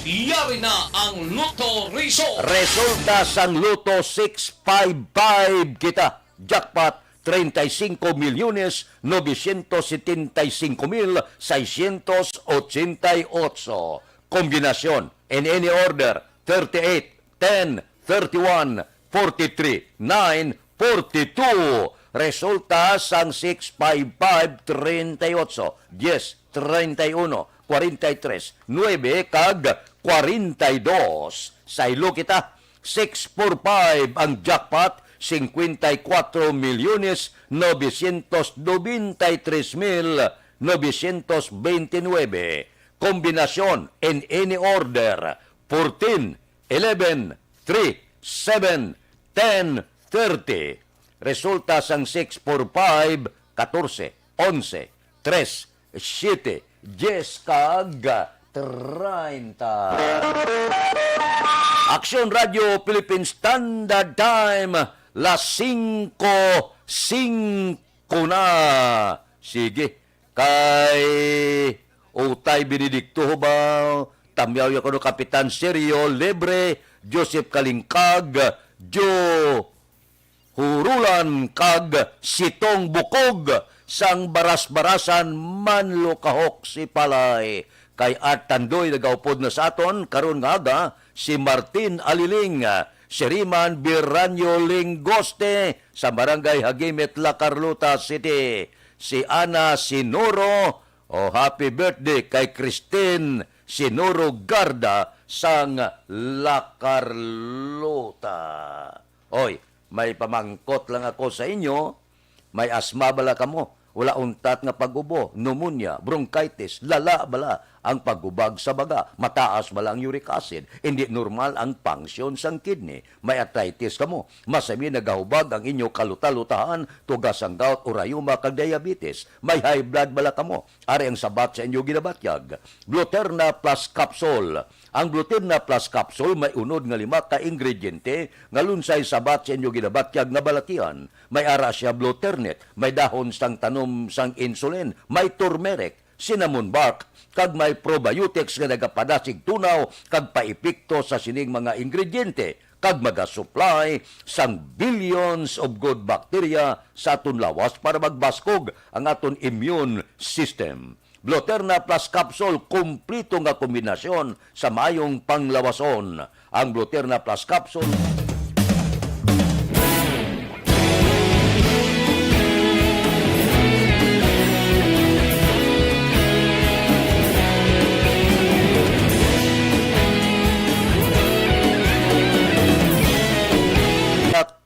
Yari na ang Lotto Result. Resulta sang Lotto 655 kita. Jackpot 35,975,688. Kombinasyon in any order 38, 10, 31, 43, 9, 42. Resulta sang 655, 38, 10, 31, 43, 9 kag 42. Sa ilo kita, 645 ang jackpot, 54,993,929. Kombinasyon in any order 14, 11, 3, 7, 10, 30. Resulta sang 645, 14, 11, 3, 7, 10 kag 30. Aksyon Radio Philippine Standard Time, las 5:05 na. Sige, kay Utay Benedicto ba, tamyaw ya kuno Kapitan Sergio Lebre, Joseph Kalingkag, Joe Hurulan kag Sitong Bukog, sang baras-barasan manlo kahok si Palay. Kay Art Tandoy nagaupod na sa aton, karon nga aga, si Martin Aliling, si Riman Biranyo Lingoste, sa Barangay Hagimet, La Carlota City. Si Ana Sinoro, happy birthday kay Christine Sinoro Garda, sang La Carlota. Oy, may pamangkot lang ako sa inyo, may asma bala kamo. wala untat nga pag-ubo, pneumonia, bronchitis, lala bala ang pagubag sa baga, mataas bala ang uric acid, hindi normal ang function sang kidney, may arthritis kamo, masami nagahubag ang inyo kalutalutahan, tugas ang gout o rayuma kag diabetes, may high blood bala kamo, ari ang sabat sa inyo ginabatyag. Gluterna Plus Capsule. Ang Gluterna Plus Capsule may unod nga 5 ka ingrediente nga lunsay sabat sa inyo ginabatyag nga balatian. May ara siya Bluternit, may dahon sang tanom sang insulin, may turmeric, cinnamon bark, kag may probiotics nga nagapadasig tunaw kag paipikto sa sining mga ingrediente kag maga-supply sang billions of good bacteria sa aton lawas para magbaskog ang aton immune system. Gluterna Plus Capsule, kumplito nga kombinasyon sa mayong panglawason. Ang Gluterna Plus Capsule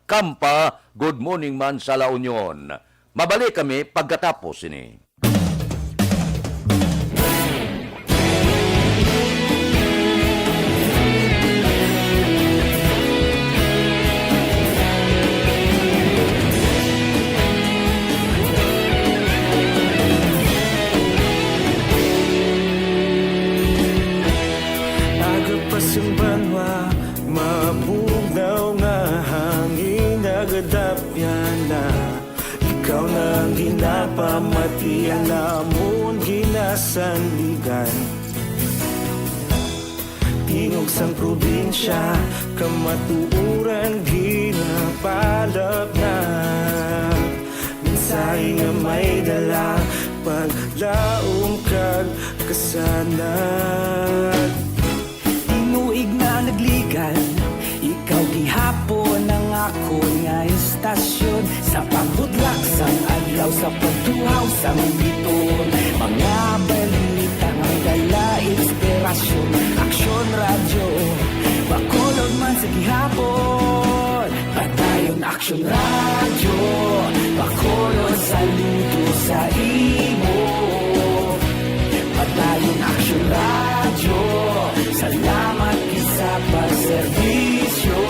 Kampa, good morning man sa La Union. Mabalik kami pagkatapos ini. Agapasumbanwa, mabugnaw nga hangin nagadapyan na. Ikaw na ang ginapamatian namon ginasandigan. Tingog sang probinsya, kamatuuran ginapalap na. Minsay nga may dala, paglaom kag kasanad. Tinuig na nagligan, ikaw gihapon ang ako nga istasyon. Sa pagbutlak sang adlaw, sa pagtuhaw sang biton, mga balita nga dala inspirasyon. Aksyon radyo, bakolod man sa gihapon. Patayon aksyon radyo, bakolod sa luto sa imo. Patayon aksyon radyo, salamat isa pagserbisyo.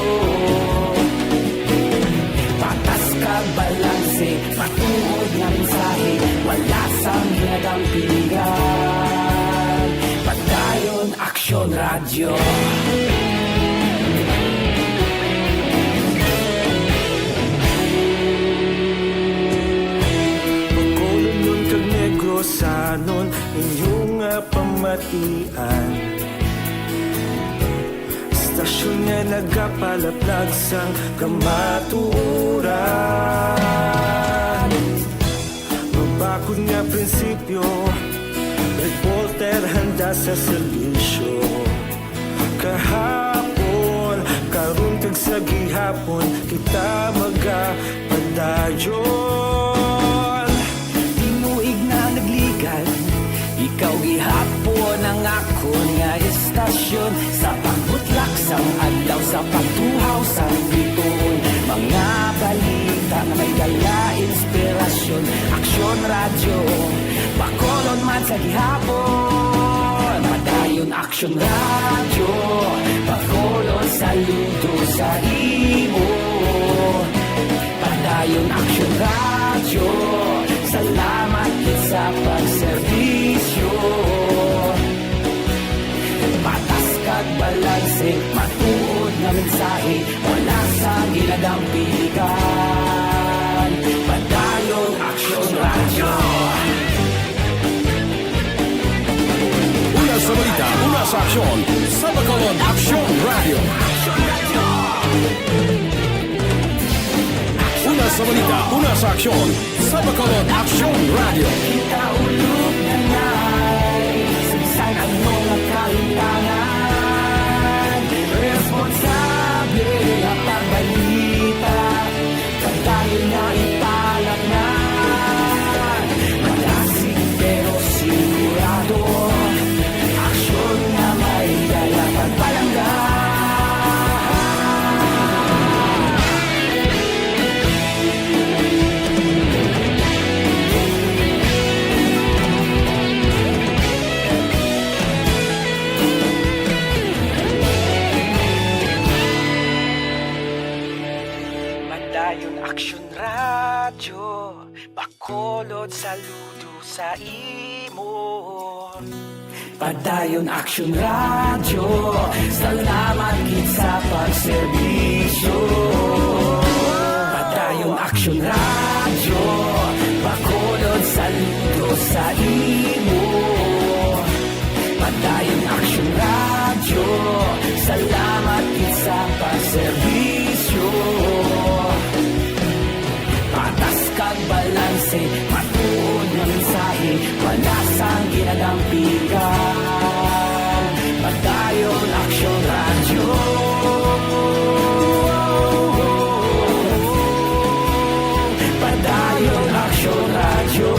Patas kag balanse, patuod nga mensahe, wala sang hinagang pilihan. Patayon aksyon radyo. Bakolod nun kag Negrosanon, inyong pamatian. Stasyon nga nagapalaplag sang kamatuuran. Mabakod nga prinsipyo, reporter handa sa serbisyo. Kahapon, karon kag sa gihapon, kita magapadayon. Tinuig na nagligan, ikaw gihapon ang ako nga istasyon. Sa pagbutlak sang adlaw, sa pagtuhaw sang biton, mga balita na may dala inspirasyon. Aksyon radyo, bakolon man sa gihapon. Padayon aksyon radyo, bakolon sa luto sa imo. Padayon aksyon radyo, salamat sa pagserbisyo. Patas kag balanse, matuod na mensahe, wala sa ginagang piligan. Padayon aksyon radyo. Una sa balita, una sa aksyon, sa Bacolod Aksyon Radio. Una sa balita, una sa aksyon, sa Bacolod Aksyon Radio. Kita ulog na ngay, sinsan ang mga kalintangan. Responsable ang pagbalita, pagdahil na ipalat na. Malasig pero sigurado, aksyon na may dala pagpalangga. saludo sa imo. Padayon Action Radio, salamat gid sa pagserbisyo. Padayon Action Radio, Bacolod saludo sa imo. Padayon Action Radio, salamat gid sa pagserbisyo. Patas kag balanse, matuod nga mensahe, wala sang ginadampigan. Padayon Action Radio. Padayon Action Radio.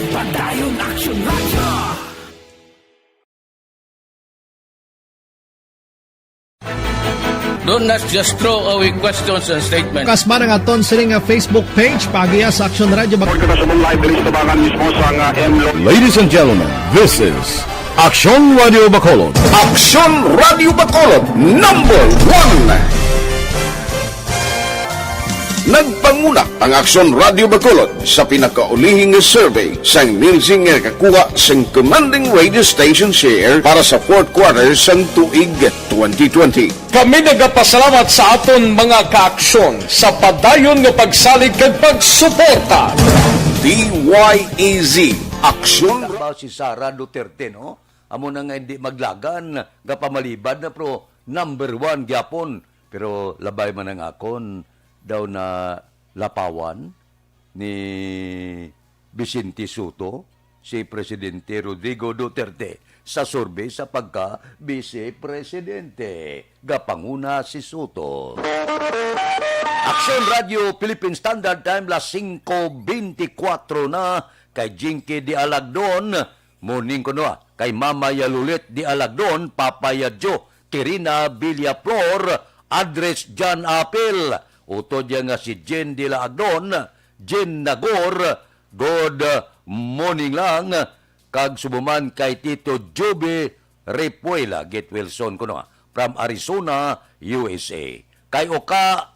Padayon Action Radio. Don't just throw away questions and statements. Kasma nga aton sining nga Facebook page pagiya sa Action Radio. Ladies and gentlemen, this is Action Radio Bacolod. Action Radio Bacolod, number 1. Nagpanguna ang Action Radio Bacolod sa pinakaulihing survey sang Nielsen nga kakuha sang commanding radio station share para sa fourth quarter sang tuig 2020. Kami nagapasalamat sa aton mga kaaksyon sa padayon nga pagsalig kag pagsuporta. DYEZ Action. Si Sara Duterte, no? Amo na nga hindi maglagan, nga pamalibad na pro number 1 gyapon. Pero labay man ang akon daw na lapawan ni Vicente Soto, si Presidente Rodrigo Duterte sa survey sa pagka-vice-presidente. Gapanguna si Soto. Action Radio Philippine Standard Time, las 5:24 na, kay Jinky Di Alagdon, morning ko na, kay Mama Yalulit Di Alagdon, Papa Yadjo, Tirina Villaflor, address John Apil, uto diya nga si Jen Di Alagdon, Jen Nagor, good morning lang, kag subuman kay Tito Joby Repuela, Get Wilson ko na, from Arizona, USA. Kay Oka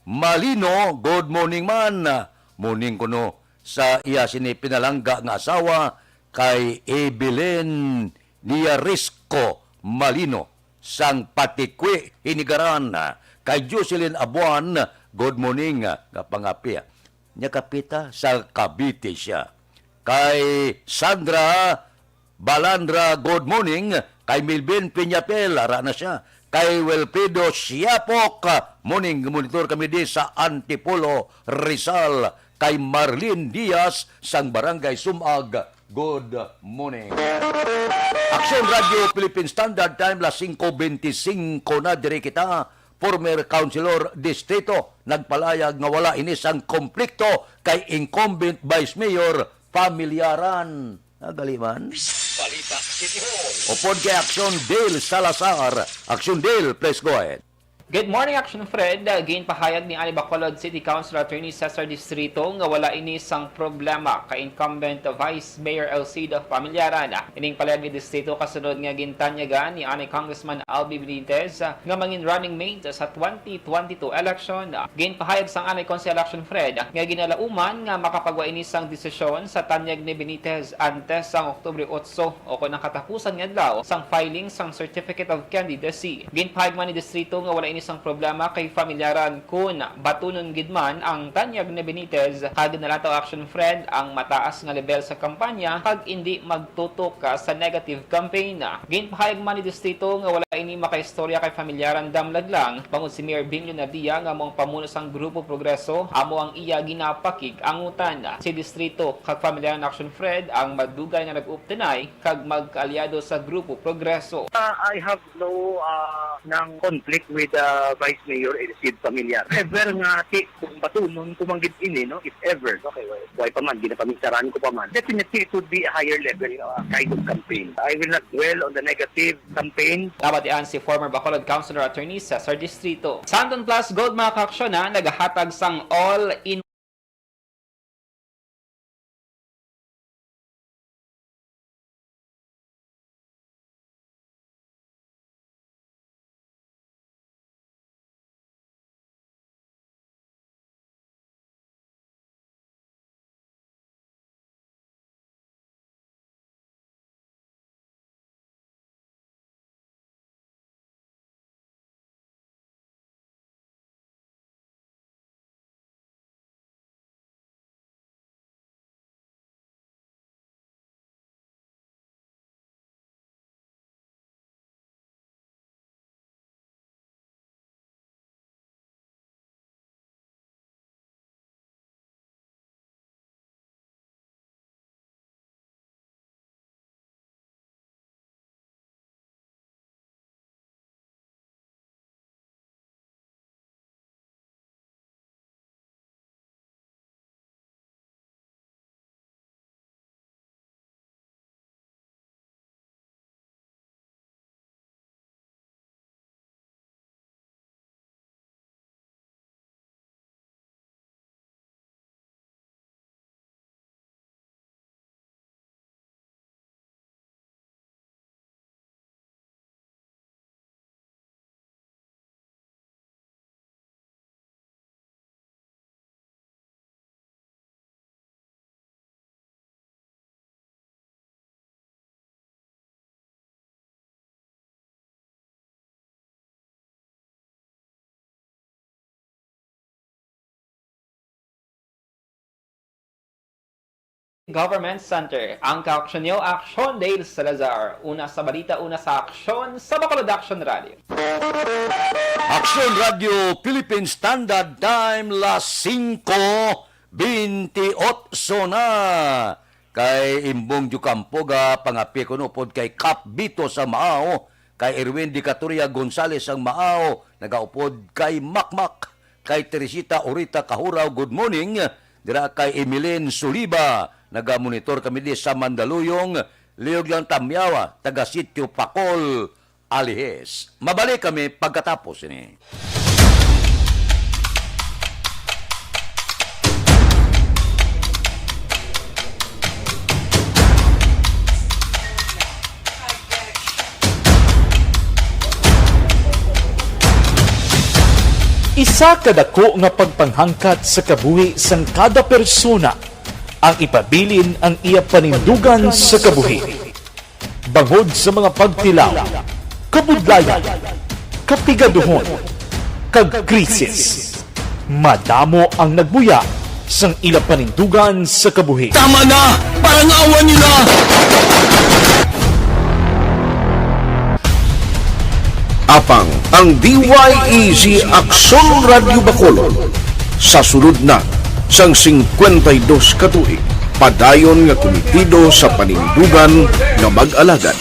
Malino, good morning man, morning ko no, sa iya sinipinalangga nga asawa, kay Evelyn Niarisco Malino, sang Patikwi, Hinigaran, kay Jocelyn Abuan, good morning, kapangapi. Nya kapita, sa Cavite siya. Kay Sandra Balandra, good morning. Kay Milvin Piñapel, ara na siya. Kay Wilfredo Siapok, morning, monitor kami di sa Antipolo, Rizal. Kay Marlene Diaz, sang Barangay Sumag, good morning. Action Radio Philippine Standard Time, las 5:25 na dire kita. Former Councilor Distrito, nagpalayag nga wala inis ang konflikto kay incumbent Vice Mayor Familyaran. Nagaliman? Balita City Hall. Upod kay Action Dale Salazar. Action Dale, please go ahead. Good morning, Action Fred. Gain pahayag ni Ani Bacolod City Council Attorney Cesar Distrito nga wala ini sang problema kay incumbent Vice Mayor Elcida Familyaran. Ining palayag ni Distrito kasunod nga gintanyagan ni Ani Congressman Albi Benitez nga mangin running mate sa 2022 election. Gain pahayag sang Ani Council Action Fred nga ginalauman nga makapagwa ini sang desisyon sa tanyag ni Benitez antes sang Oktubre 8 o kung nakatapusan nga daw sang filing sang Certificate of Candidacy. Gain pahayag man ni Distrito nga wala ini isang problema kay Familyaran kun batunon gidman ang tanyag ni Benitez kag nalataw Action Friend ang mataas nga level sa kampanya kag hindi magtutok sa negative campaign. Ginpahayag man ni Distrito nga wala ini makaistorya kay Familyaran damlag lang bangod si Mayor Bing Leonardia nga mong pamuno sang Grupo Progreso amo ang iya ginapakig angutan si Distrito kag Familyaran Action Friend ang madugay nga nag-uptenay kag magkaalyado sa Grupo Progreso. I have no ng conflict with Vice Mayor Elcid Familiar. Ever nga kung batunon kumanggit ini, no? If ever, okay, why pa man, ginapamisaran ko pa man. Definitely it would be a higher level kind of campaign. I will not dwell on the negative campaign. Nabatian si former Bacolod Councilor Attorney Cesar Distrito. Sandon Plus Gold mga kaaksyon nagahatag sang all-in Government Center. Ang ka-aksyon niyo, Aksyon Dale Salazar. Una sa balita, una sa aksyon sa Bacolod Action Radio. Aksyon Radio Philippine Standard Time las 5:28 na. Kay Imbong Jucampo ga pangapi ko pod kay Kap Bito sa Mao, kay Erwin Di Caturia Gonzales ang Mao, nagaupod kay Makmak, kay Teresita Orita Kahuraw, good morning. Dira kay Emilien Suliba, naga-monitor kami di sa Mandaluyong, Liog lang Tamyawa, taga Sitio Pacol, Alihes. Mabalik kami pagkatapos ini. Isa kadako nga pagpanghangkat sa kabuhi sang kada persona ang ipabilin ang iya panindugan sa kabuhi. Bangod sa mga pagtilaw, kabudlayan, kapigaduhon, kag krisis. Madamo ang nagbuya sang ila panindugan sa kabuhi. Tama na! Parang awan nyo na! Apang ang DYEZ Aksyon Radio Bacolod sa sulod na sang 52 katuig padayon nga komitido sa panindugan nga mag-alagad.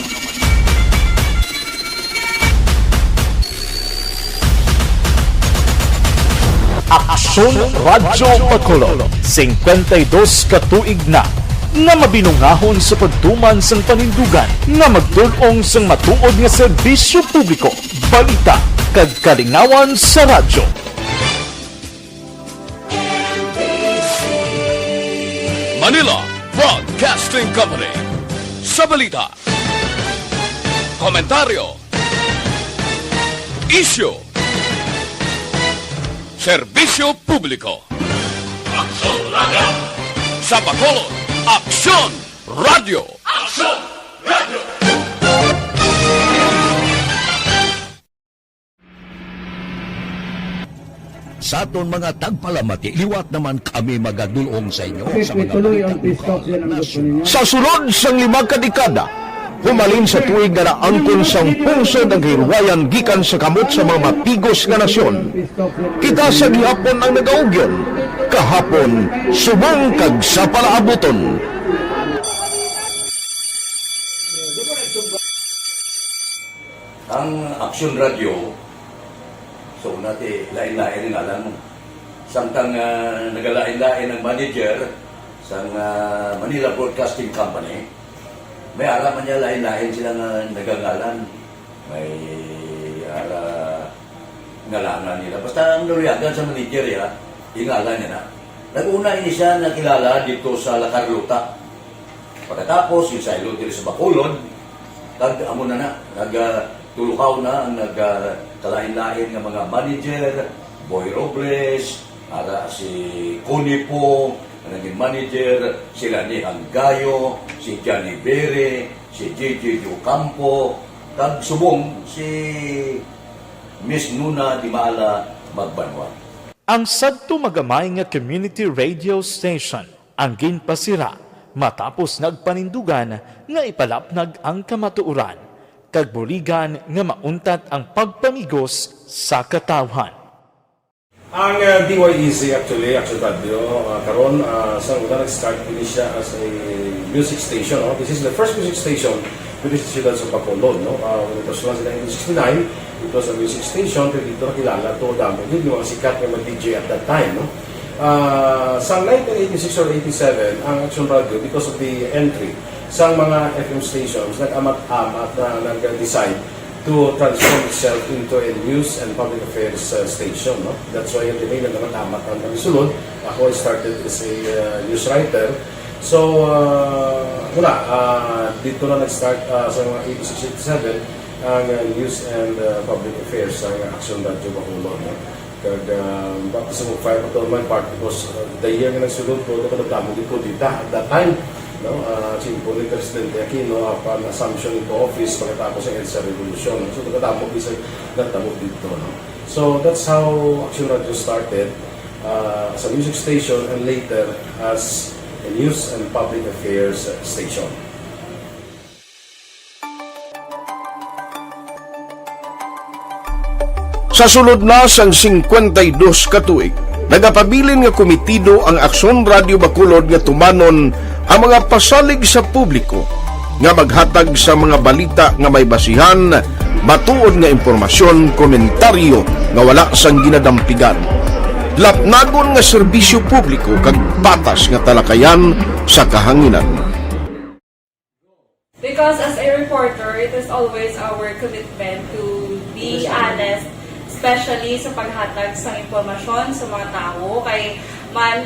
Aksyon Radio Bacolod 52 katuig na nga mabinungahon sa pagtuman sang panindugan nga magtulong sang matuod nga serbisyo publiko, balita kag kalingawan sa radyo. Manila Broadcasting Company. Sa balita, komentaryo, isyu, serbisyo publiko. Aksyon Radio! Sa Bacolod, Aksyon Radio! Aksyon Radio! Sa aton mga tagpalamati, liwat naman kami magadulong sa inyo sa mga Sa sulod sang 5 kadekada, humalin sa tuig nga naangkon sang pungso ng hirwayan gikan sa kamot sa mga mapigos nga nasyon. Kita sa gihapon ang nagaugyon, kahapon subong kag sa palaabuton. Ang Aksyon Radio, so nati lain-lain nga lang. Samtang nagalain-lain ang manager sa Manila Broadcasting Company, may araman niya lain-lain silang nagangalan. May ngalangan nila. Basta ang naluyagan sa manager ya, ingalan niya na. Nag-una ini siya nakilala dito sa La Carlota. Pagkatapos, yung sa Ilodiri sa Bacolod, amo na nagtulukaw na ang nagkalain-lain ng mga manager, Boy Robles, si Cunipo, ang naging manager, sila ni Hanggayo, si Johnny Bere, si JJ Jucampo, kag subong si Miss Nuna Dimala Magbanwa. Ang sadto magamay nga community radio station ang ginpasira matapos nagpanindugan nga ipalapnag ang kamatuoran kag buligan nga mauntat ang pagpamigos sa katawhan. Ang DYEZ actually, Aksyon Radio, karon sa una nag-start din siya as a music station. No? This is the first music station with this Ciudad sa Bacolod. No? When it was launched in 1969, it was a music station. Pero dito nakilala to damo. Yun yung mga sikat na mag-DJ at that time. No? Sa 1986 or 87, ang Aksyon Radio, because of the entry sa mga FM stations, nag-amat-amat na nag-decide to transform itself into a news and public affairs station. No? That's why yung dinay na naman-amat ang nagsulod. Ako started as a news writer. So, dito na nag-start sa mga 86-87 ang news and public affairs sa Aksyon Radio Bacolod. No? Kag bakit sa mga fire patrol my part because the year nga nagsulod ko, nagdamo dito at that time. No, simple ni Presidente Aquino upon assumption into office pagkatapos ng EDSA Revolution. So, nagdamo dito. No? So, that's how Aksyon Radio started as a music station and later as News and Public Affairs Station. Sa sulod na sang 52 ka tuig, nagapabilin nga komitido ang Aksyon Radio Bacolod nga tumanon ang mga pasalig sa publiko nga maghatag sa mga balita nga may basihan, matuod nga impormasyon, komentaryo nga wala sang ginadampigan. Lapnagon nga serbisyo publiko kag patas nga talakayan sa kahanginan. Because as a reporter, it is always our commitment to be honest, especially sa paghatag sa impormasyon sa mga tao, kay man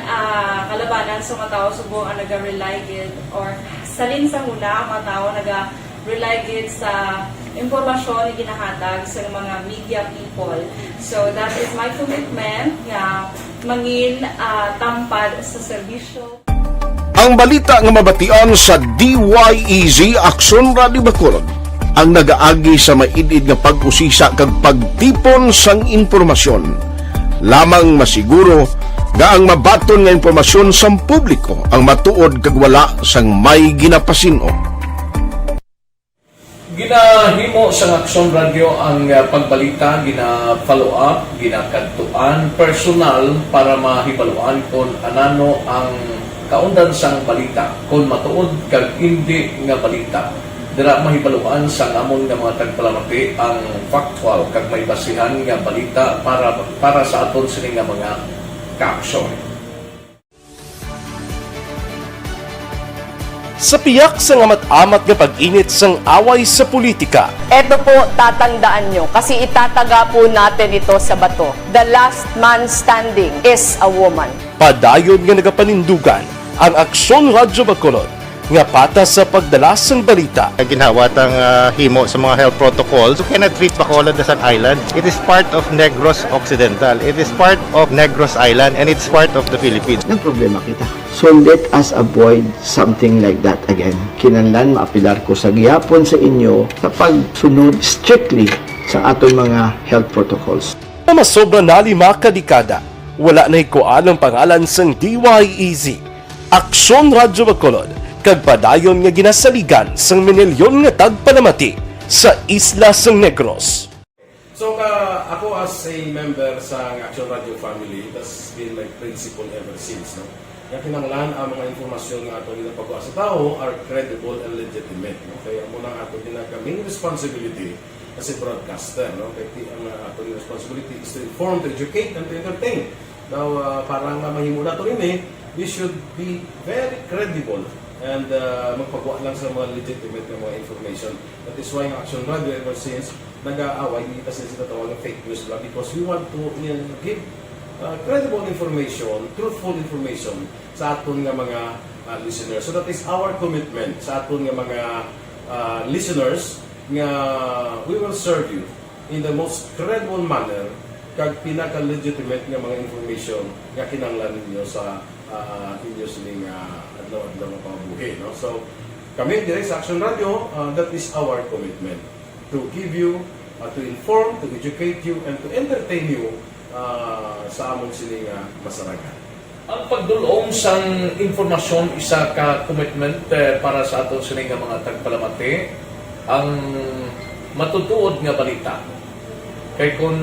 kalabanan sa mga tao subong ang naga-rely gid or salin sa muna ang mga tao naga-rely gid sa impormasyon na ginahatag sa mga media people. So that is my commitment nga mangin tampad sa serbisyo. Ang balita nga mabatian sa DYEZ Aksyon Radio Bacolod ang nagaagi sa maidid nga pag-usisa kag pagtipon sang impormasyon. Lamang masiguro nga ang mabaton nga impormasyon sang publiko ang matuod kag wala sang may ginapasino. Ginahimo sa Aksyon Radio ang pagbalita, gina-follow up, ginakadtuan personal para mahibaluan kung anano ang kaundan sang balita, kung matuod kag hindi nga balita. Dira mahibaluan sa amon nga mga tagpalamati ang factual kag may basihan nga balita para sa aton sini nga mga ka-aksyon. Sa piyak sa amat-amat nga pag-init sang away sa politika. Ito po, tatandaan nyo, kasi itataga po natin ito sa bato. The last man standing is a woman. Padayon nga nagapanindugan ang Aksyon Radio Bacolod nga patas sa pagdala sang balita. Ginhawat ang himo sa mga health protocols. You cannot treat Bacolod as an island. It is part of Negros Occidental. It is part of Negros Island and it's part of the Philippines. Ang problema kita. So let us avoid something like that again. Kinahanglan maapilar ko sa gihapon sa inyo sa pagsunod strictly sa aton mga health protocols. Masobra na 5 kadekada, wala na ikuan ang pangalan sang DYEZ, Aksyon Radio Bacolod, kag padayon nga ginasaligan sang minilyon nga tagpanamati sa isla sang Negros. So ako as a member sa Aksyon Radio family, that's been my principle ever since. No? Kaya kinanglan ang mga informasyon nga ato ginapagawa sa tao are credible and legitimate. No? Kaya muna ato ginagawing responsibility as a broadcaster. No? Kaya ang ato responsibility is to inform, to educate, and to entertain. Now, parang mahimo na ito rin we should be very credible and magpagawa lang sa mga legitimate na mga information. That is why ang Aksyon Radio ever since nag-aaway kasi sila tawag ng fake news lang because we want to give credible information, truthful information sa aton nga mga listeners. So that is our commitment sa aton nga mga listeners nga we will serve you in the most credible manner kag pinaka-legitimate nga mga information nga kinahanglan ninyo sa inyo sining adlaw-adlaw nga pamumuhay. No? So, kami direct sa Aksyon Radio, that is our commitment to give you, to inform, to educate you, and to entertain you sa amon sining masaragan. Ang pagdulong sang informasyon isa ka commitment para sa aton sining mga tagpalamati ang matutuod nga balita. Kay kung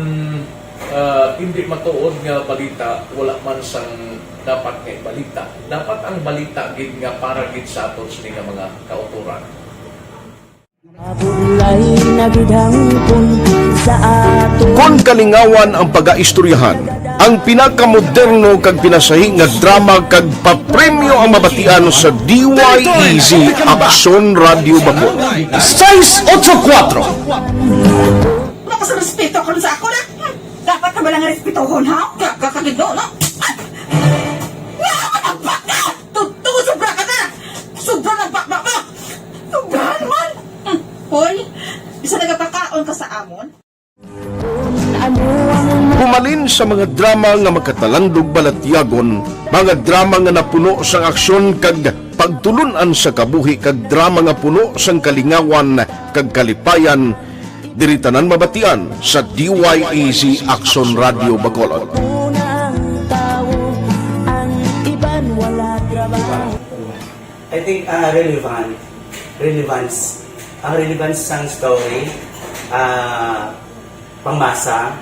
hindi matuod nga balita, wala man sang dapat nga balita. Dapat ang balita gid nga para gid sa aton sining mga kauturan. Kung kalingawan ang pag-aistoryahan, ang pinakamoderno kag pinasahi nga drama kag papremyo ang mabatian sa DYEZ Aksyon Radio Bacolod. 684 Mas respeto ko sa ako na. Dapat ka ba lang respetohon, ha? Kakakido, no? Tungkol sobra ka na! Sobra ng bakbak mo! Sobra naman! Hoy, isa nagapakaon ka sa amon? Pumalin sa mga drama nga magkatalandog balatyagon, mga drama nga napuno sang aksyon kag pagtulunan sa kabuhi kag drama nga puno sang kalingawan kag kalipayan, diritanan mabatian sa DYEZ Aksyon Radio Bacolod. I think relevance. Ang relevance sang story, pangmasa,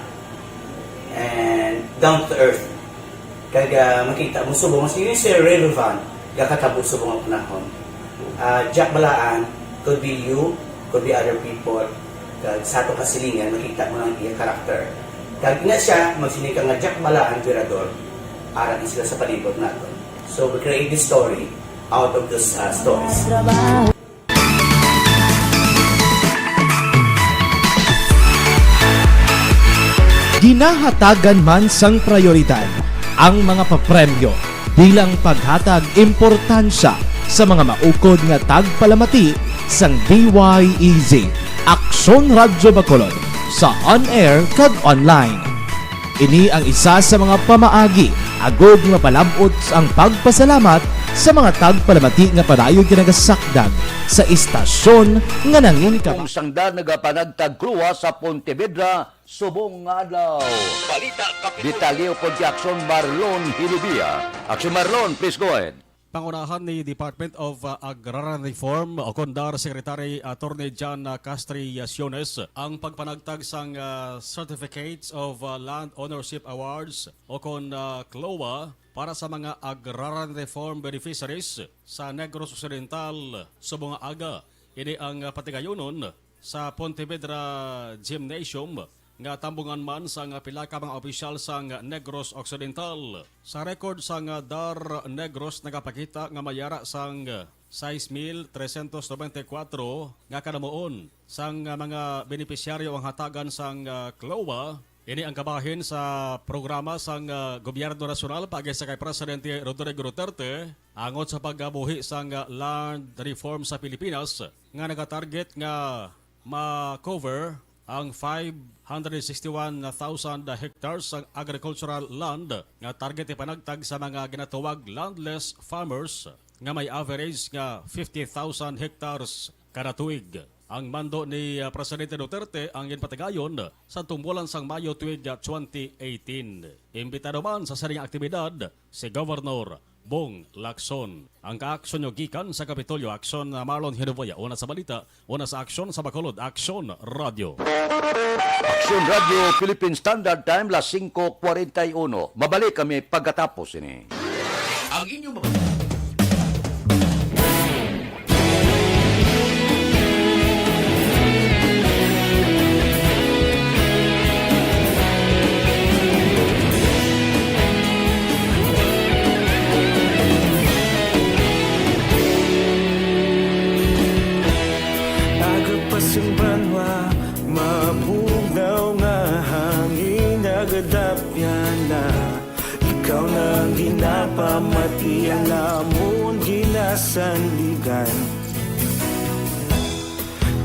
and down to earth. Kaya makita mo subong, mas yun siya relevant, kakatabo subong ang panahon. Jack Balaan, could be you, could be other people. Kag sa ato kasilingan, makita mo ang iyang karakter. Kag nga siya, magsinika nga Jack Balaan, Virador, aral sila sa palibot natin. So we create this story out of those stories. Ginahatagan man sang prioridad ang mga papremyo bilang paghatag importansya sa mga maukod nga tagpalamati sang DYEZ Aksyon Radyo Bacolod sa on-air kag online. Ini ang isa sa mga pamaagi agod mapalabot ang pagpasalamat sa mga tagpalamati nga padayon ginagasakdag sa istasyon nga nanginkap. Kung sangda nagapanagtagkruwa sa Pontevedra, subong nga adlaw. Balita Detalyo po si Aksyon Marlon Hilubia. Aksyon Marlon, please go ahead. Pangunahan ni Department of Agrarian Reform o Condar Secretary Attorney John Castrillaciones ang pagpanagtag sang Certificates of Land Ownership Awards o kon CLOA para sa mga Agrarian Reform Beneficiaries sa Negros Occidental subong aga. Ini ang patigayonon sa Pontevedra Gymnasium nga tambungan man sa pila ka mga opisyal sa Negros Occidental. Sa record sa Dar Negros nagapakita nga mayara sang 6,394 nga kanamuon sang mga benepisyaryo ang hatagan sang CLOA. Ini ang kabahin sa programa sang Gobyerno Nasyonal pagi sa kay Presidente Rodrigo Duterte angot sa paggabuhi sang land reform sa Pilipinas nga nagatarget nga ma-cover ang 561,000 hectares ng agricultural land nga target ipanagtag sa mga ginatawag landless farmers nga may average nga 50,000 hectares kada tuig. Ang mando ni Presidente Duterte ang ginpatigayon sa tumbulan sang Mayo tuig 2018. Imbitado man sa saring aktibidad si Governor Bong Lacson. Ang kaaksyon nyo gikan sa Kapitolyo, Aksyon Marlon Hinuboya. Una sa balita, una sa aksyon sa Bacolod, Aksyon Radio. Aksyon Radio, Philippine Standard Time, las 5:41. Mabalik kami pagkatapos ini. Ang inyong Pasang banwa, mabugaw nga hangin nagadapyan na. Ikaw na ang ginapamati, ang amon ginasandigan.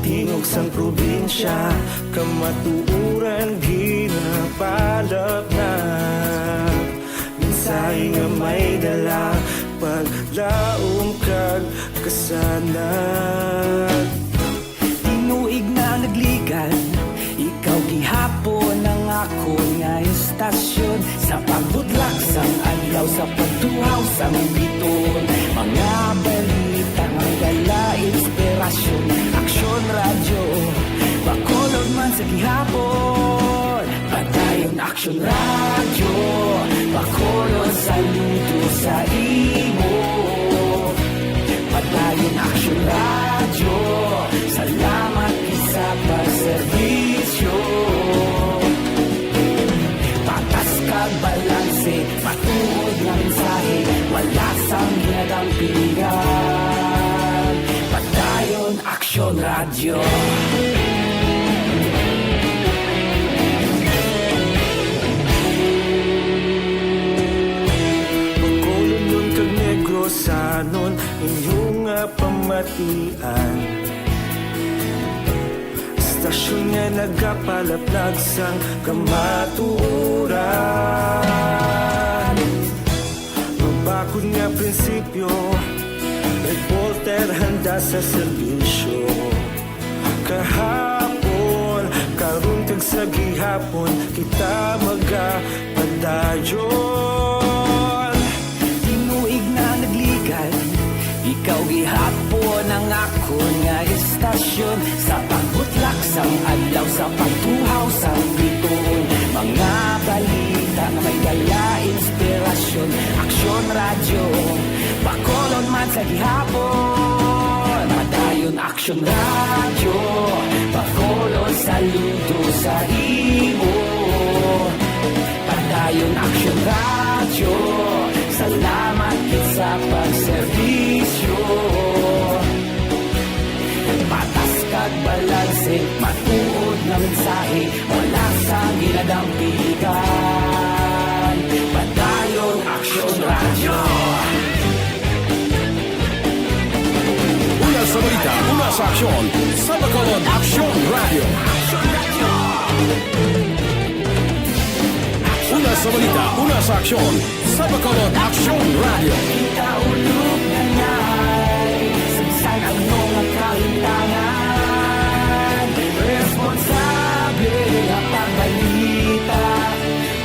Tingog sang probinsya, kamatuuran ginapalap na. Minsay nga may dala, paglaom kag kasanag. Tinuig na nagligan, ikaw gihapon ang ako nga istasyon. Sa pagbudlak sang adlaw, sa pagtuhaw sang biton. Mga balita nga gala, inspirasyon. Aksyon Radyo, Bacolod man sa gihapon. Padayon Aksyon Radyo, Bacolod saludo sa imo. Padayon Aksyon Radyo, salamat isa pagserbisyo. Patas kag balanse, matuod ng mensahe, wala sang ginagampingan. Padayon Aksyon Radio. Bacolod nun kag Negros anon, inyong pamatian. Istasyon nga nagapalaplag sang kamatuuran. Mabakod nga prinsipyo, reporter handa sa serbisyo. Kahapon, karun kag sa gihapon, kita magapadayon. Tinuig na nagligan, ikaw akon nga istasyon sa pagbutlak sang adlaw sa pagtuhaw sang biton. Mga balita na may dala inspirasyon, Aksyon Radio, Bacolod man sa gihapon. Padayon Aksyon Radio, Bacolod saludo sa imo. Padayon Aksyon Radio, salamat kit sa pagserbisyo. Patas kag balanse, matuod na mensahe, wala sa ginadampigan. Padayon Aksyon Radio. Una sa balita, una sa aksyon, sa Bacolod Aksyon Radio. Una sa balita, una sa aksyon, sa Bacolod Aksyon Radio. Kaulog na ngay, samsang ang mga kahintangan. Responsable ang pagbalita,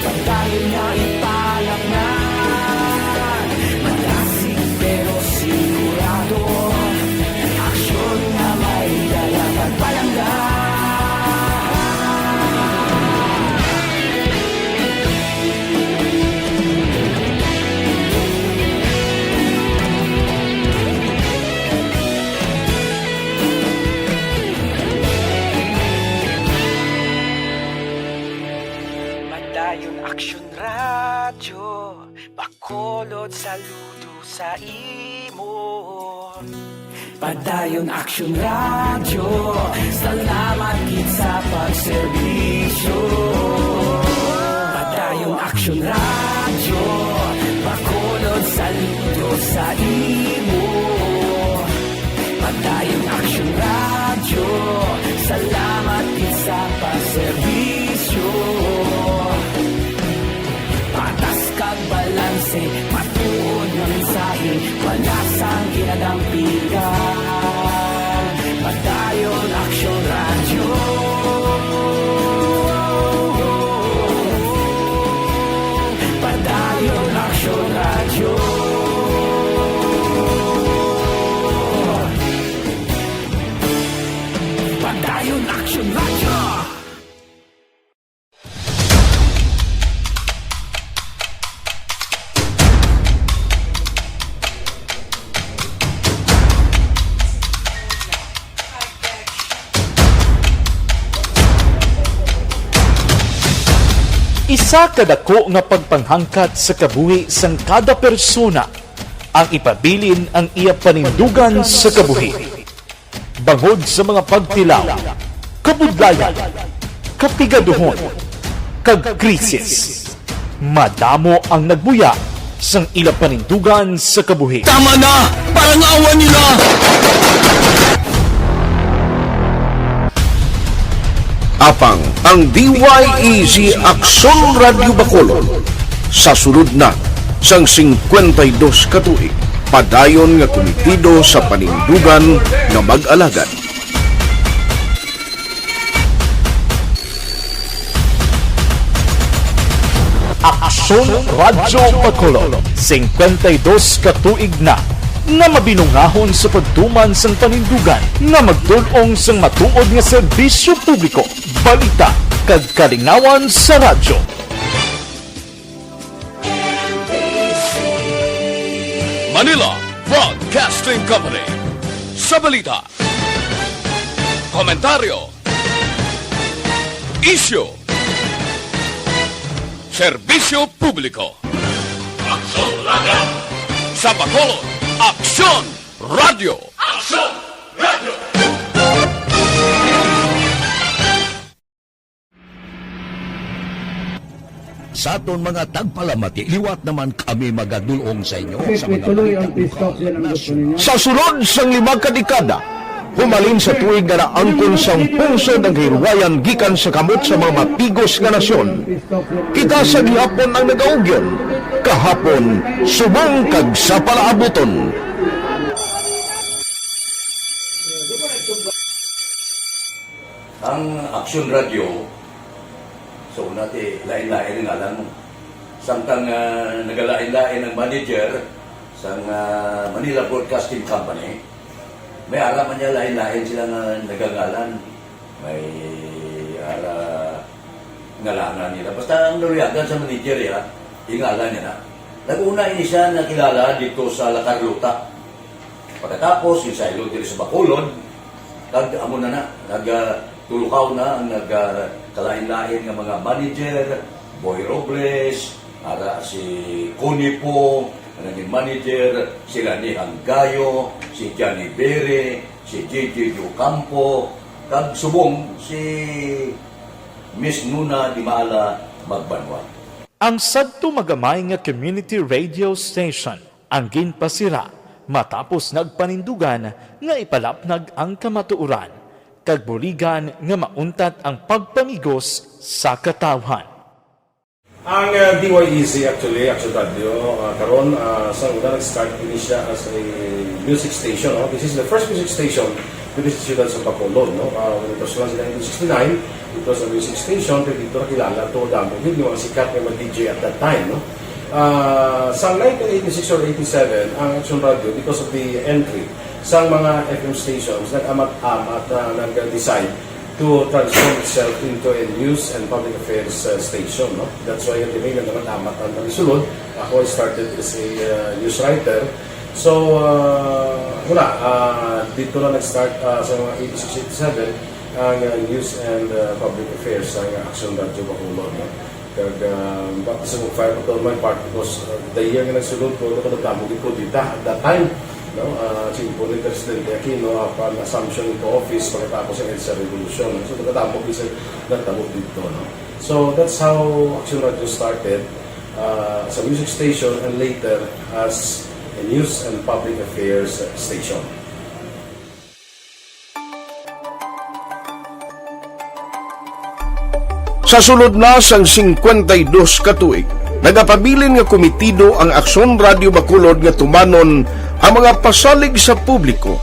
pagdayon na ipalak na. Malasig pero sigurado, aksyon na may dala pagpalangga. Padayon Aksyon Radio, Bacolod saludo sa imo. Padayon Aksyon Radio, salamat kit sa pagserbisyo. Padayon Aksyon Radio, Bacolod saludo sa imo. Padayon Aksyon Radio, salamat kit sa pagserbisyo. Patas kag balanse, matuod na mensahe, wala sang ginadampigan. Padayon Aksyon Radio. Padayon Aksyon Radio. Padayon Aksyon Radio. Isa kadako nga pagpanghangkat sa kabuhi sang kada persona ang ipabilin ang iya panindugan sa kabuhi. Bangod sa mga pagtilaw, kabudlayan, kapigaduhon, kag krisis. Madamo ang nagbuya sang ila panindugan sa kabuhi. Tama na! Parang awan nila! Apang ang DYEZ Aksyon Radio Bacolod sa sulod na sang 52 katuig. Padayon nga komitido sa panindugan nga mag-alagad. Aksyon Radio Bacolod, 52 katuig na nga mabinungahon sa pagtuman sang panindugan nga magdulong sang matuod nga serbisyo publiko, balita kag kalingawan sa radyo. Manila Broadcasting Company. Sa balita, komentaryo, isyu, serbisyo publiko. Aksyon Radio. Sa Bacolod, Aksyon Radio. Aksyon Radio. Sa aton mga tagpalamati, liwat naman kami magadulong sa inyo sa mga Sa sulod sang 5 kadekada, humalin sa tuig nga naangkon sang pungsod ang hirwayan gikan sa kamot sa mga mapigos nga nasyon. Kita sa gihapon ang nagaugyon, kahapon subong kag sa palaabuton. Ang Aksyon Radio, so unati lain-lain nga lang. Samtang nagalain-lain ang manager sa Manila Broadcasting Company, May ara man niya lain-lain sila nga nagagalan. May ara ngalanan nila. Basta ang naluyagan sa Manigeria, ingalan niya na. Nag-una ini siya nakilala dito sa La Carlota. Pagkatapos, yung sa ilo dito sa Bacolod, amo na nagtulukaw na ang nagkalain-lain ng mga manager, Boy Robles, ara si Conipo, naging manager, sila ni Hanggayo, si Johnny Bere, si J.J. Ocampo, kag subong si Miss Nuna Di Maala Magbanwa. Ang sadto magamay nga community radio station ang ginpasira matapos nagpanindugan nga ipalapnag ang kamatuoran kag buligan nga mauntat ang pagpamigos sa katawhan. Ang DYEZ actually, Action Radio, karon sa una nag-start din siya as a music station. No? This is the first music station with this Ciudad sa Bacolod. No? When it was launched in 1969, it was a music station, pero dito nakilala to damo yung mga sikat na mga DJ at that time. No? Sa 1986 or 87, ang Action Radio, because of the entry sa mga FM stations, nag-amat-amat na nag-decide to transform itself into a news and public affairs station. No? That's why yung dinay na naman amat ang nalisulod. Ako started as a news writer. So, dito na nag-start sa mga 86-87 ang news and public affairs ng Action Radio Bacolod. No? Bakit sa fire patrol my part because the year nga nagsulod ko, nagdamog ko dito at that time. No, simple ni Presidente Aquino upon assumption into office pagkatapos ng EDSA Revolution. So, nagtatapos dito. No? So, that's how Action Radio started as a music station and later as a news and public affairs station. Sa sulod na sang 52 ka tuig, nagapabilin nga komitido ang Aksyon Radio Bacolod nga tumanon ang mga pasalig sa publiko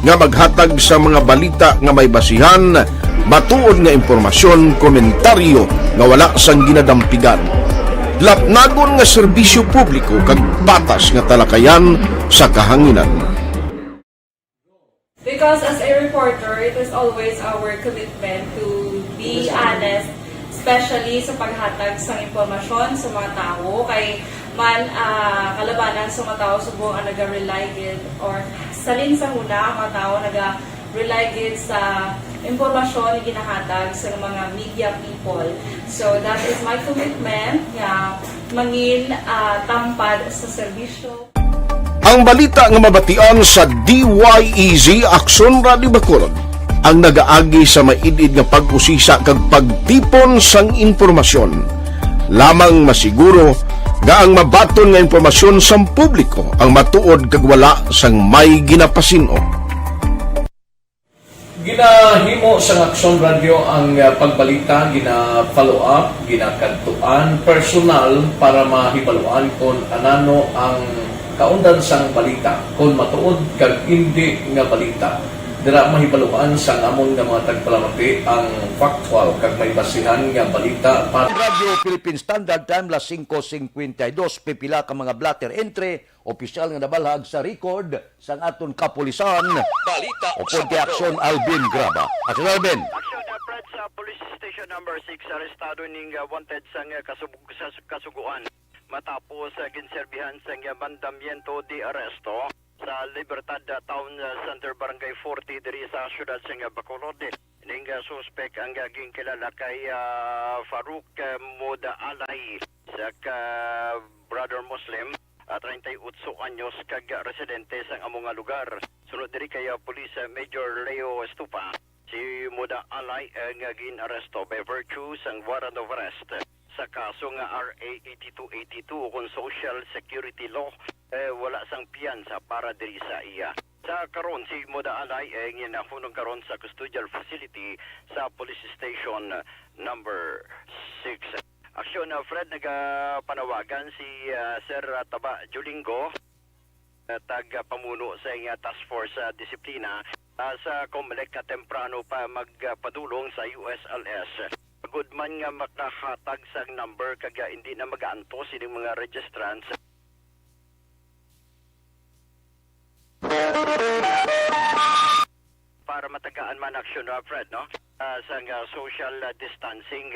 nga maghatag sa mga balita nga may basihan, matuod nga impormasyon, komentaryo nga wala sang ginadampigan. Lapnagon nga serbisyo publiko kag batas nga talakayan sa kahanginan. Because as a reporter, it is always our commitment to be honest, especially sa paghatag sa impormasyon sa mga tao kay man kalabanan sa mga tao subong ang naga-rely gid or salin sa huna ang mga tao naga-rely gid sa impormasyon na ginahatag sa mga media people. So that is my commitment nga mangin tampad sa serbisyo. Ang balita nga mabatian sa DYEZ Aksyon Radio Bacolod ang nagaagi sa maidid nga pag-usisa kag pagtipon sang impormasyon. Lamang masiguro nga ang mabaton nga impormasyon sa publiko ang matuod kag wala sang may ginapasino. Ginahimo sa Action Radio ang pagbalita, gina-follow up, ginakadtuan, personal para mahibaluan kung anano ang kaundan sang balita, kung matuod kag hindi nga balita. Dira mahibaluan sang amon nga mga tagpalamati ang factual kag may basihan nga balita para Radio Philippine Standard Time las 5:52 pipila ka mga blatter entry opisyal nga nabalhag sa record sang aton kapulisan balita upod kay Aksyon Alvin Graba. Aksyon Alvin. Aksyon Fred sa Police Station number 6 arestado ning wanted sang kasuguan matapos ginserbihan sang mandamiento de arresto sa Libertad Town Center Barangay 40 diri sa siyudad sa Bacolod. Ning suspect ang gaging kilala kay Farouk Moda Alay sa brother Muslim 38 anyos kag residente sa among lugar. Sunod diri kay Police Major Leo Estupa. Si Moda Alay ang gin-aresto by virtue sang warrant of arrest sa kaso nga RA 8282 kung social security law wala sang piyansa para diri sa iya. Sa karon si Moda Alay ginahunong karon sa custodial facility sa police station number 6. Aksyon Fred nagapanawagan si Sir Taba Julingo tag-pamuno sa task force disiplina sa COMELEC na temprano pa magpadulong sa USLS. Good man nga makahatag sa number kaga hindi na mag-aanto sining mga registrants. ginadaan man aksyon na Fred, no? Sa social distancing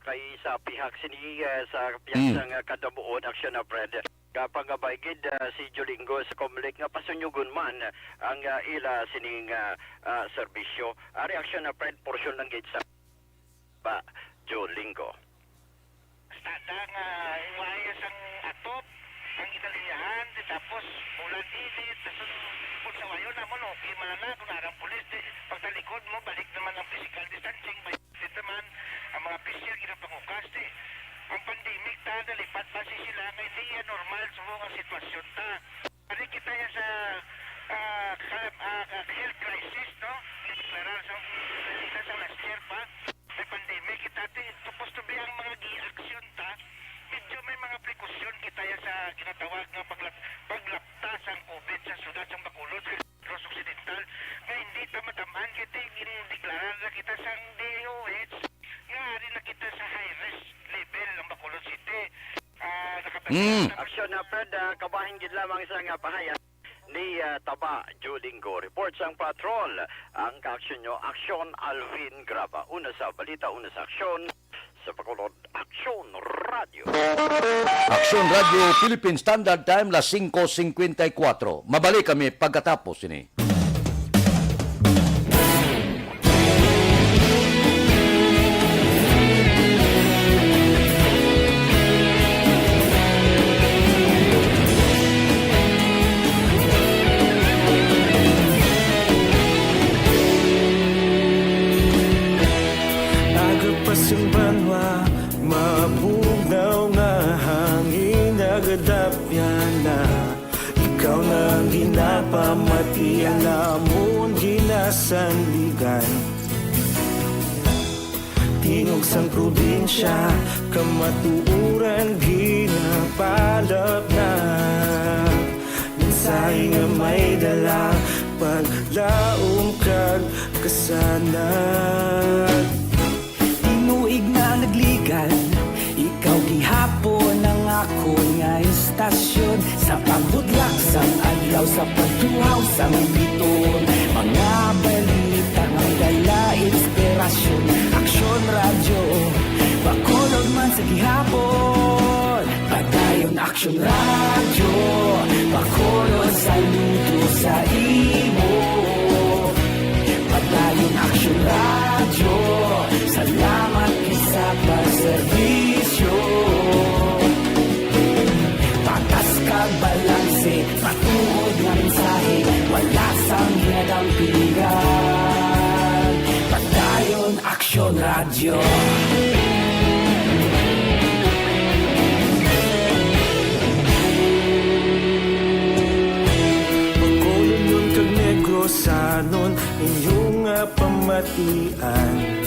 kay sa pihak sini sa pihak sang kadabuon aksyon na Fred. Kapag baigid si Jolingo sa Comelec nga pasunyugon man ang ila sining serbisyo. Reaksyon na Fred, portion ng gate sa Jolingo. Basta nga iwayas ang atop, ang Italiahan, tapos ulan init, tapos kung sa wayo naman, okay man na, kung narang pulis, pagtalikod mo, balik naman ang physical distancing, balik naman ang mga pisyal, ginapangukas, ang pandemic ta, nalipat pa sila, nga hindi yan normal sa mga sitwasyon ta. Pari kita yan sa health crisis, no? Declarar sa last year pa, may pandemic, kita supposed to be ang mga gi-aksyon ta, medyo may mga prekosyon kita yan sa ginatawag nga paglaptas ang COVID sa syudad sa Bacolod, sa Negros Occidental, nga hindi tamatamaan kita ginideklara na kita sa DOH, nga rin na kita sa high-risk level ng Bacolod City. Aksyon na Fred, kabahin gid lamang isang pahayag ni Taba Jolingo. Reports ang patrol. Ang ka-aksyon nyo, Aksyon Alvin Graba. Una sa balita, una sa aksyon. Sa Bacolod, Aksyon Radio. Aksyon Radio Philippine Standard Time, las 5:54. Mabalik kami pagkatapos ini. Simbanwa, mabugaw nga hangin nagadapyan na ikaw na ginapamatian namon ginasandigan tingog sang probinsya kamatuuran ginapalap na mensahe nga may dala paglaom kag kasanan Tinuig na nagligan, ikaw gihapon ang ako nga istasyon sa pagbudlak sang adlaw sa pagtuhaw sang biton mga balita nga dala inspirasyon Aksyon Radio Bacolod man sa gihapon padayon Aksyon Radio Bacolod saludo sa imo padayon Aksyon Radio salamat sa pagserbisyo patas kag balanse patuod nga mensahe wala sang ginadampigan padayon Aksyon Radio Bacolod nun kag Negros anon inyong pamatian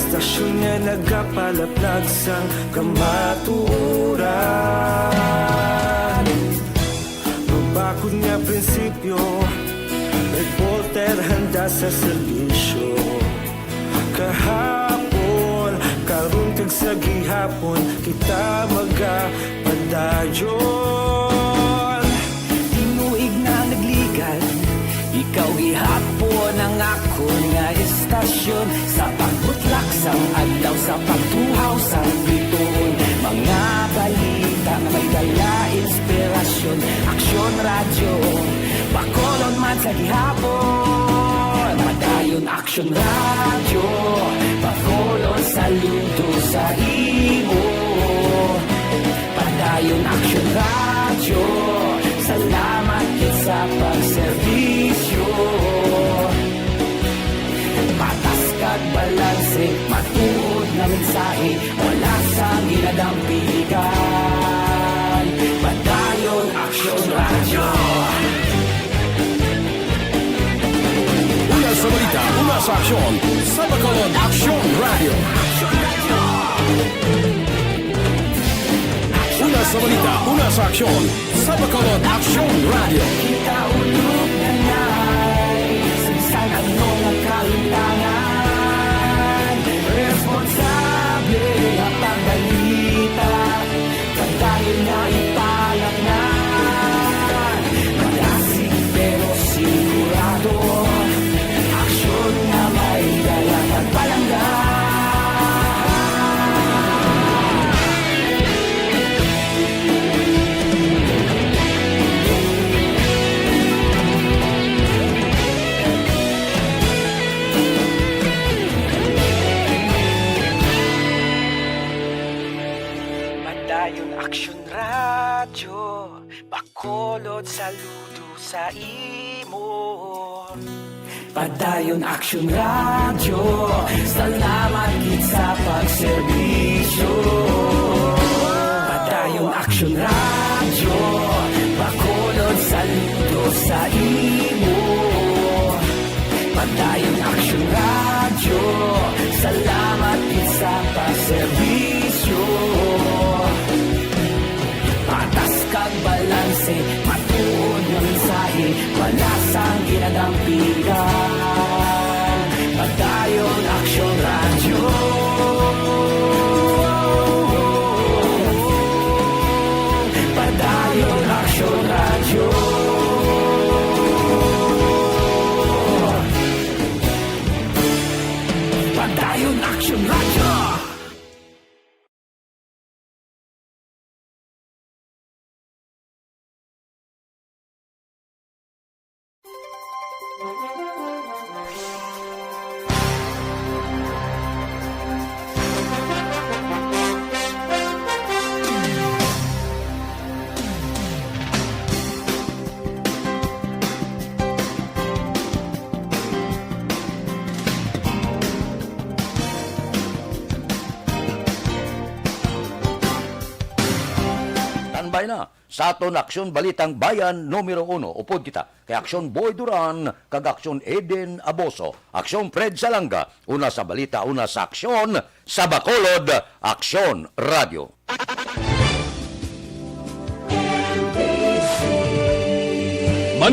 Stasyon nga nagapalaplag sang kamaturan Mabakod nga prinsipyo Nag-Voltaire handa sa serbisyo Kahapon, karon kag sa gihapon Kita magapadayon Tinuig na nagligan ikaw gihapon ang ako nga istasyon sa pagbutlak sang adlaw sa pagtuhaw sang biton mga balita nga may dala inspirasyon Aksyon Radio Bacolod man sa gihapon madayon Aksyon Radio Bacolod saludo sa imo padayon Aksyon Radio salamat sa pagserbisyo patas kag balanse matuod na mensahe wala sang ginadampigan padayon Aksyon Radio Una sa balita, una sa aksyon sa Bacolod Aksyon Radio. Una sa balita, una sa aksyon sa Bacolod Aksyon Radio. Kita ulog na na'y Sinsan ang mga kalintangan Responsable ang pagbalita Pagdayon na ipalaknan Malasig pero sigurado bakolod saludo sa imo. Padayon Action Radio, salamat gid sa pagserbisyo. Padayon Action Radio, bakolod saludo sa imo. Padayon Action Radio, salamat gid sa pagserbisyo. Patas kag balanse, matuod nga mensahe, wala sang ginadampigan. Padayon Action Radio. Padayon Action Radio. Padayon Action Radio. Standby na sa aton Aksyon Balitang Bayan numero 1. Upod kita kay Aksyon Boy Duran kag Aksyon Eden Aboso, Aksyon Fred Salanga, una sa balita, una sa aksyon sa Bacolod, Aksyon Radio.